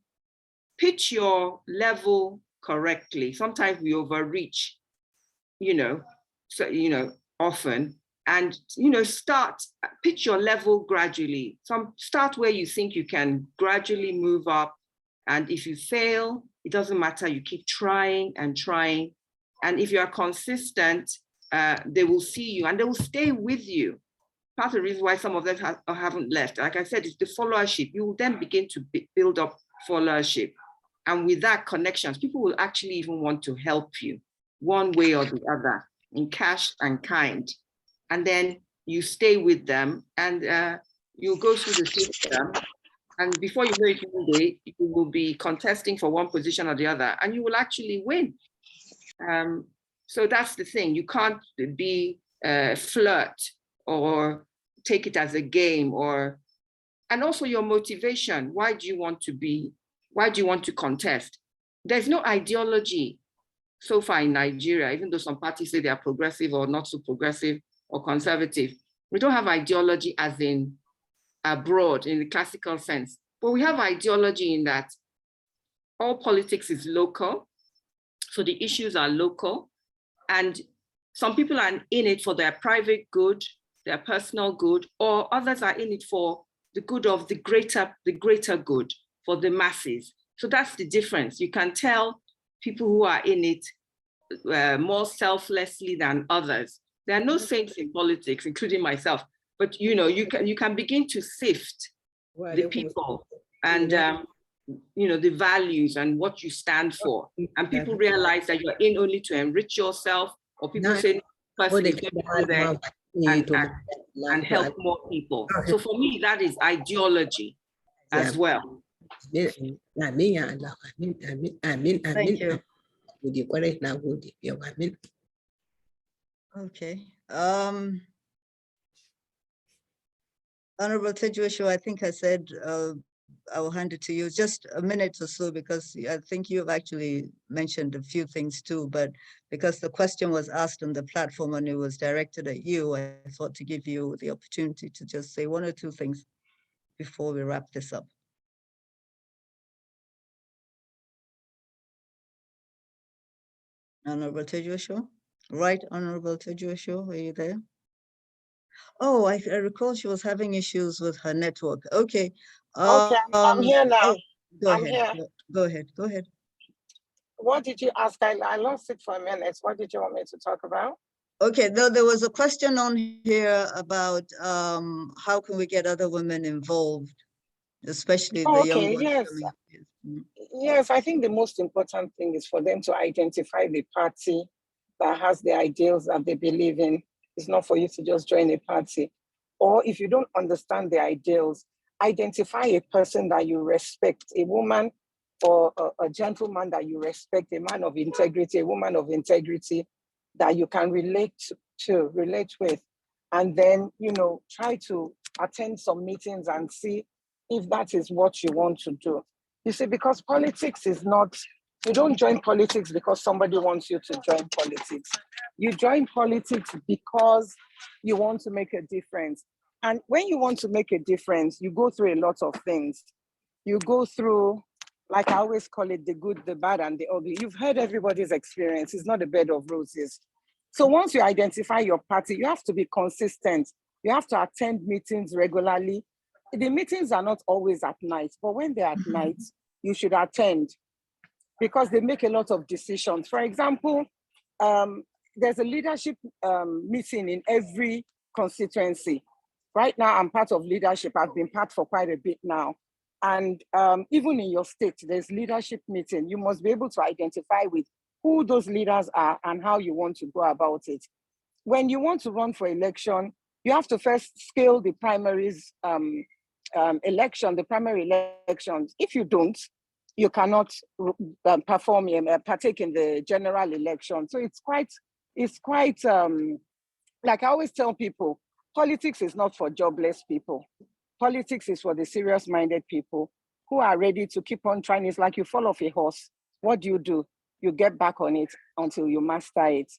pitch your level correctly. Sometimes we overreach, often, and pitch your level gradually. Start where you think you can gradually move up. And if you fail, it doesn't matter, you keep trying and trying. And if you are consistent, they will see you and they will stay with you. Part of the reason why some of them haven't left, like I said, is the followership. You will then begin to build up followership. And with that connections, people will actually even want to help you one way or the other in cash and kind. And then you stay with them and you go through the system. And before you know it, you will be contesting for one position or the other, and you will actually win. So that's the thing. You can't be flirt or take it as a game, and also your motivation. Why do you want to contest? There's no ideology so far in Nigeria, even though some parties say they are progressive or not so progressive or conservative. We don't have ideology as in abroad in the classical sense, but we have ideology in that all politics is local. So the issues are local, and some people are in it for their private good, their personal good, or others are in it for the good of the greater good, for the masses. So that's the difference. You can tell people who are in it more selflessly than others. There are no saints in politics, including myself, but you can begin to sift the people and the values and what you stand for. And people realize that you're in only to enrich yourself, or people say, person is going to go there and help more people. So for me, that is ideology as well. Thank you. Okay. Honorable Tejuosho, I think I said I will hand it to you just a minute or so, because I think you've actually mentioned a few things too, but because the question was asked on the platform and it was directed at you, I thought to give you the opportunity to just say 1 or 2 things before we wrap this up. Honorable Tejuosho? Right, Honorable Tejuosho, are you there? Oh, I recall she was having issues with her network. Okay. Okay, I'm here now. Oh, Go ahead. What did you ask? I lost it for a minute. What did you want me to talk about? Okay, there was a question on here about how can we get other women involved, especially the young ones. Yes. Yes, I think the most important thing is for them to identify the party that has the ideals that they believe in. It's not for you to just join a party. Or if you don't understand the ideals, identify a person that you respect, a woman or a gentleman that you respect, a man of integrity, a woman of integrity that you can relate with. And then, try to attend some meetings and see if that is what you want to do. You see, because politics is not, you don't join politics because somebody wants you to join politics. You join politics because you want to make a difference. And when you want to make a difference, you go through a lot of things. You go through, like I always call it, the good, the bad, and the ugly. You've heard everybody's experience. It's not a bed of roses. So once you identify your party, you have to be consistent. You have to attend meetings regularly. the meetings are not always at night, but when they're at night, you should attend because they make a lot of decisions. For example, there's a leadership meeting in every constituency. Right now, I'm part of leadership. I've been part for quite a bit now. And even in your state, there's leadership meeting. You must be able to identify with who those leaders are and how you want to go about it. When you want to run for election, you have to first scale the primaries the primary elections. If you don't, you cannot partake in the general election. So it's quite like I always tell people, politics is not for jobless people. Politics is for the serious-minded people who are ready to keep on trying. It's like you fall off a horse. What do? You get back on it until you master it.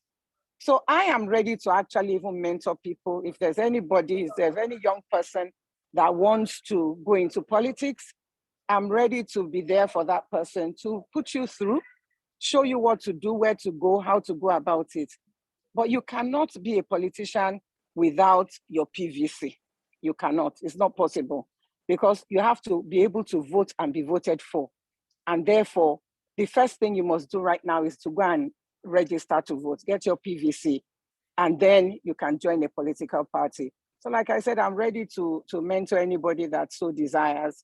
So I am ready to actually even mentor people. If there's anybody, if there's any young person that wants to go into politics, I'm ready to be there for that person to put you through, show you what to do, where to go, how to go about it. But you cannot be a politician without your PVC. You cannot, it's not possible because you have to be able to vote and be voted for. And therefore, the first thing you must do right now is to go and register to vote, get your PVC, and then you can join a political party. So like I said, I'm ready to mentor anybody that so desires.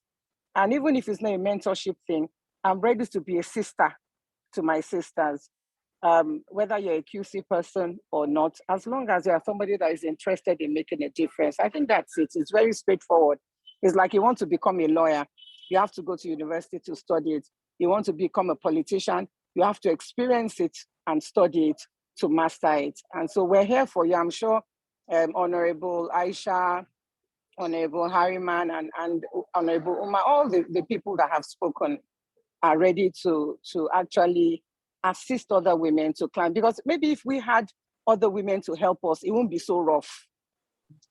And even if it's not a mentorship thing, I'm ready to be a sister to my sisters. Whether you're a QC person or not, as long as you're somebody that is interested in making a difference. I think that's it. It's very straightforward. It's like you want to become a lawyer, you have to go to university to study it. You want to become a politician, you have to experience it and study it to master it. And so we're here for you. I'm sure Honorable Aisha, Honorable Harriman, and Honorable Umar, all the people that have spoken are ready to actually assist other women to climb. Because maybe if we had other women to help us, it won't be so rough.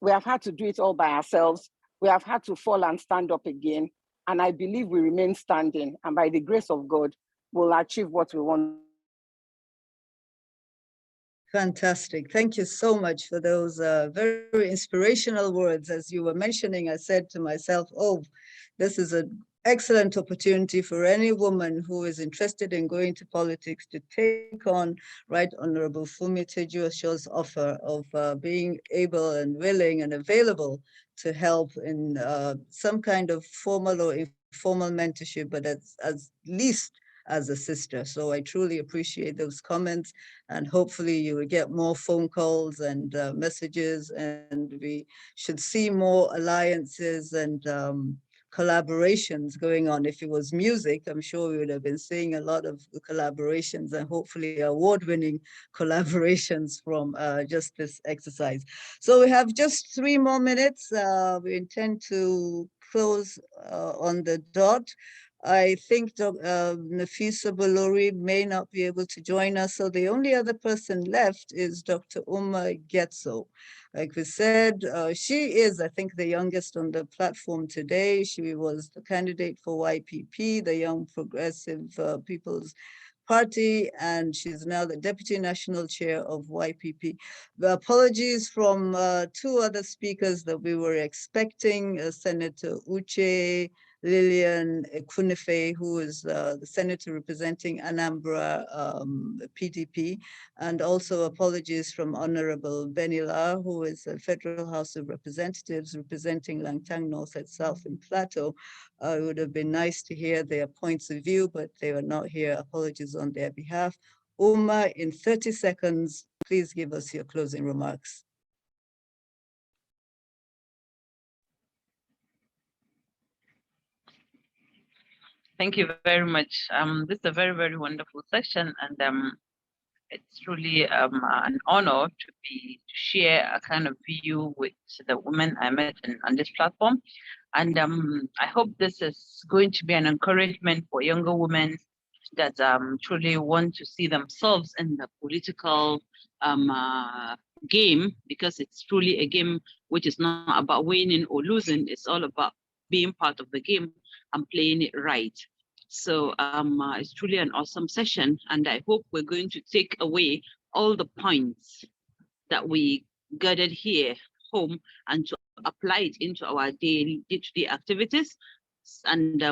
We have had to do it all by ourselves. We have had to fall and stand up again. And I believe we remain standing. And by the grace of God, we'll achieve what we want. Fantastic. Thank you so much for those very inspirational words. As you were mentioning, I said to myself, oh, this is an excellent opportunity for any woman who is interested in going to politics to take on Right Honorable Funmi Tejuosho's offer of being able and willing and available to help in some kind of formal or informal mentorship, but as least as a sister. So I truly appreciate those comments, and hopefully you will get more phone calls and messages, and we should see more alliances and collaborations going on. If it was music, I'm sure we would have been seeing a lot of collaborations and hopefully award-winning collaborations from just this exercise. So we have just 3 more minutes. We intend to close on the dot. I think Nafisa Balori may not be able to join us, so the only other person left is Dr. Uma Getso. Like we said, she is, I think, the youngest on the platform today. She was the candidate for YPP, the Young Progressive People's Party, and she's now the Deputy National Chair of YPP. The apologies from 2 other speakers that we were expecting, Senator Uche Lillian Ekwunife, who is the senator representing Anambra PDP, and also apologies from Honorable Benila, who is a Federal House of Representatives representing Langtang North and South and Plateau. It would have been nice to hear their points of view, but they were not here. Apologies on their behalf. Uma, in 30 seconds, please give us your closing remarks. Thank you very much. This is a very, very wonderful session, and it's truly an honor to share a kind of view with the women I met on this platform. And I hope this is going to be an encouragement for younger women that truly want to see themselves in the political game, because it's truly a game which is not about winning or losing. It's all about being part of the game and playing it right. So it's truly an awesome session, and I hope we're going to take away all the points that we gathered here home and to apply it into our day-to-day activities and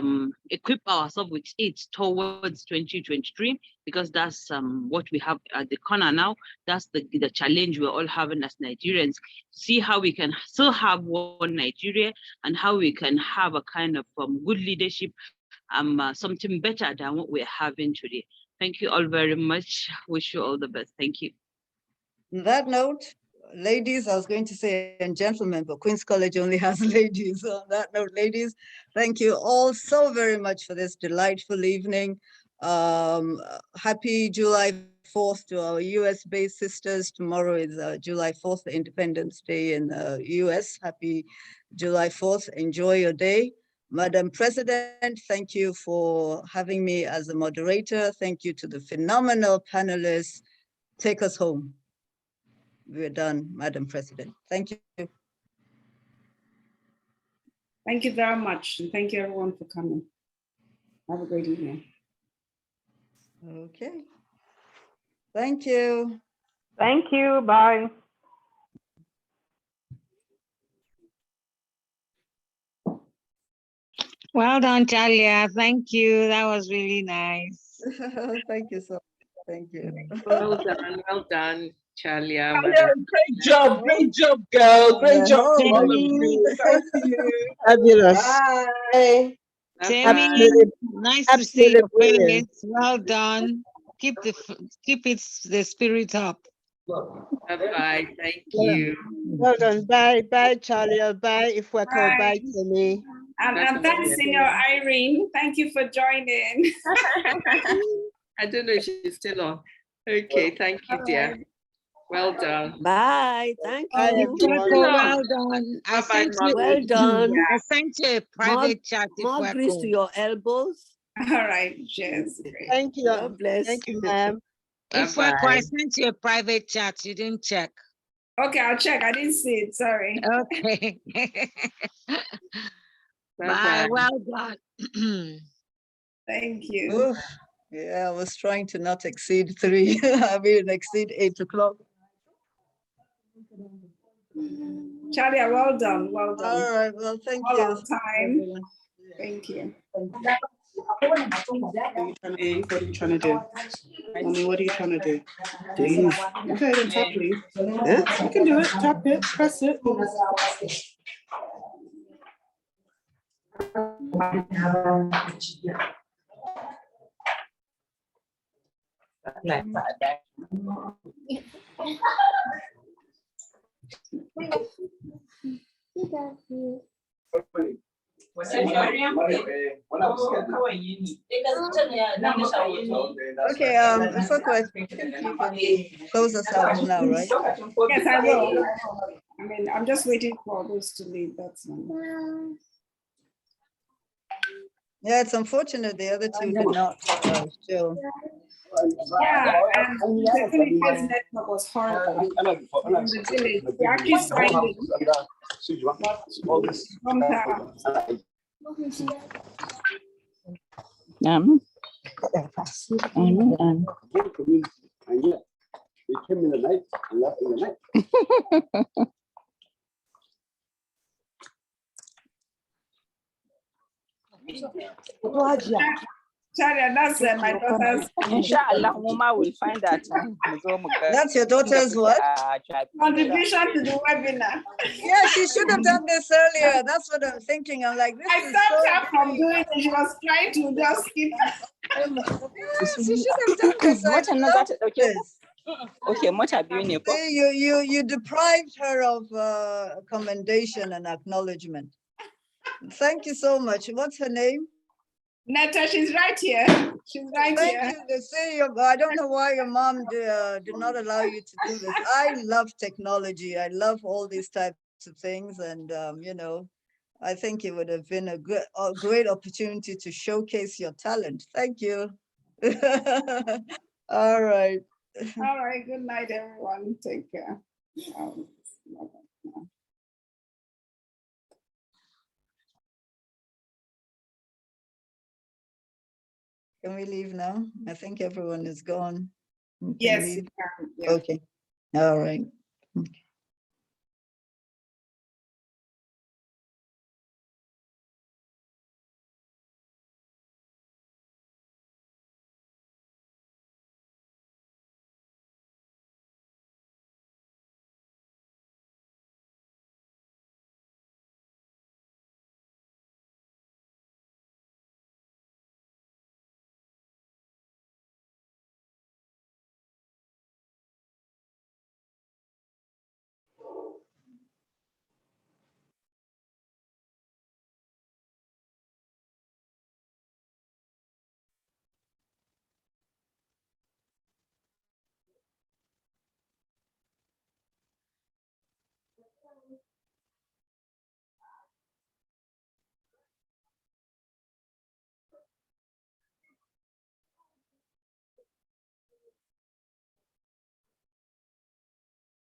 equip ourselves with it towards 2023, because that's what we have at the corner now. That's the challenge we're all having as Nigerians. See how we can still have one Nigeria and how we can have a kind of good leadership, something better than what we're having today. Thank you all very much. Wish you all the best. Thank you. On that note, ladies, I was going to say and gentlemen, but Queen's College only has ladies. So on that note, ladies, thank you all so very much for this delightful evening. Happy July 4th to our US-based sisters. Tomorrow is July 4th, the Independence Day in the US. Happy July 4th. Enjoy your day. Madam President, thank you for having me as a moderator. Thank you to the phenomenal panelists. Take us home. We're done, Madam President. Thank you. Thank you very much. And thank you everyone for coming. Have a great evening. Okay. Thank you. Thank you. Bye. Well done, Talia. Thank you. That was really nice. Thank you so much. Thank you. Well done, Chalia. Great job, girl. Great job to all of you. Thank you. Fabulous. Bye. Tammy, nice to see your face. Well done. Keep the spirit up. Bye-bye. Thank you. Well done. Bye, Charlie. Bye, Ifweko. Bye, Timmy. And thanks, Senior Irene. Thank you for joining. I don't know if she's still on. Okay, thank you, dear. Well done. Bye. Thank you. Well done. I sent you, well done. I sent you a private chat. More grease to your elbows. All right, cheers. Thank you. God bless. Thank you, ma'am. I sent you a private chat. You didn't check. Okay, I'll check. I didn't see it. Sorry. Okay. Bye. Well done. Thank you. Oof. Yeah, I was trying to not exceed 3. I mean, exceed 8 o'clock. Charlie, well done. Well done. All right. Well, thank all you. On time. Thank you. What are you trying to do? Mommy, what are you trying to do? Leave. Okay, then tap leave. Yeah, you can do it. Tap it, press it. Okay, Ifweko, I think you can close us out now, right? Yes, I will. I mean, I'm just waiting for those to leave. That's one. Yeah, it's unfortunate the other two did not show. Yeah, and the Philippines network was horrible. In the village, we actually signed They came in the night and left in the night. Charlie, that's my daughter's. Inshallah, Mama will find that. That's your daughter's what? Contribution to the webinar. Yeah, she should have done this earlier. That's what I'm thinking. I'm like, this I is stopped so her from doing it. She was trying to just skip. Yes, she should have done this. I love this. Okay, much doing You deprived her of commendation and acknowledgement. Thank you so much. What's her name? Netta, she's right here. She's right here. Thank you. See, I don't know why your mom did not allow you to do this. I love technology. I love all these types of things. And, you know, I think it would have been a great opportunity to showcase your talent. Thank you. All right. All right. Good night, everyone. Take care. Can we leave now? I think everyone is gone. Yes. Leave. Yeah. Okay. All right. Okay.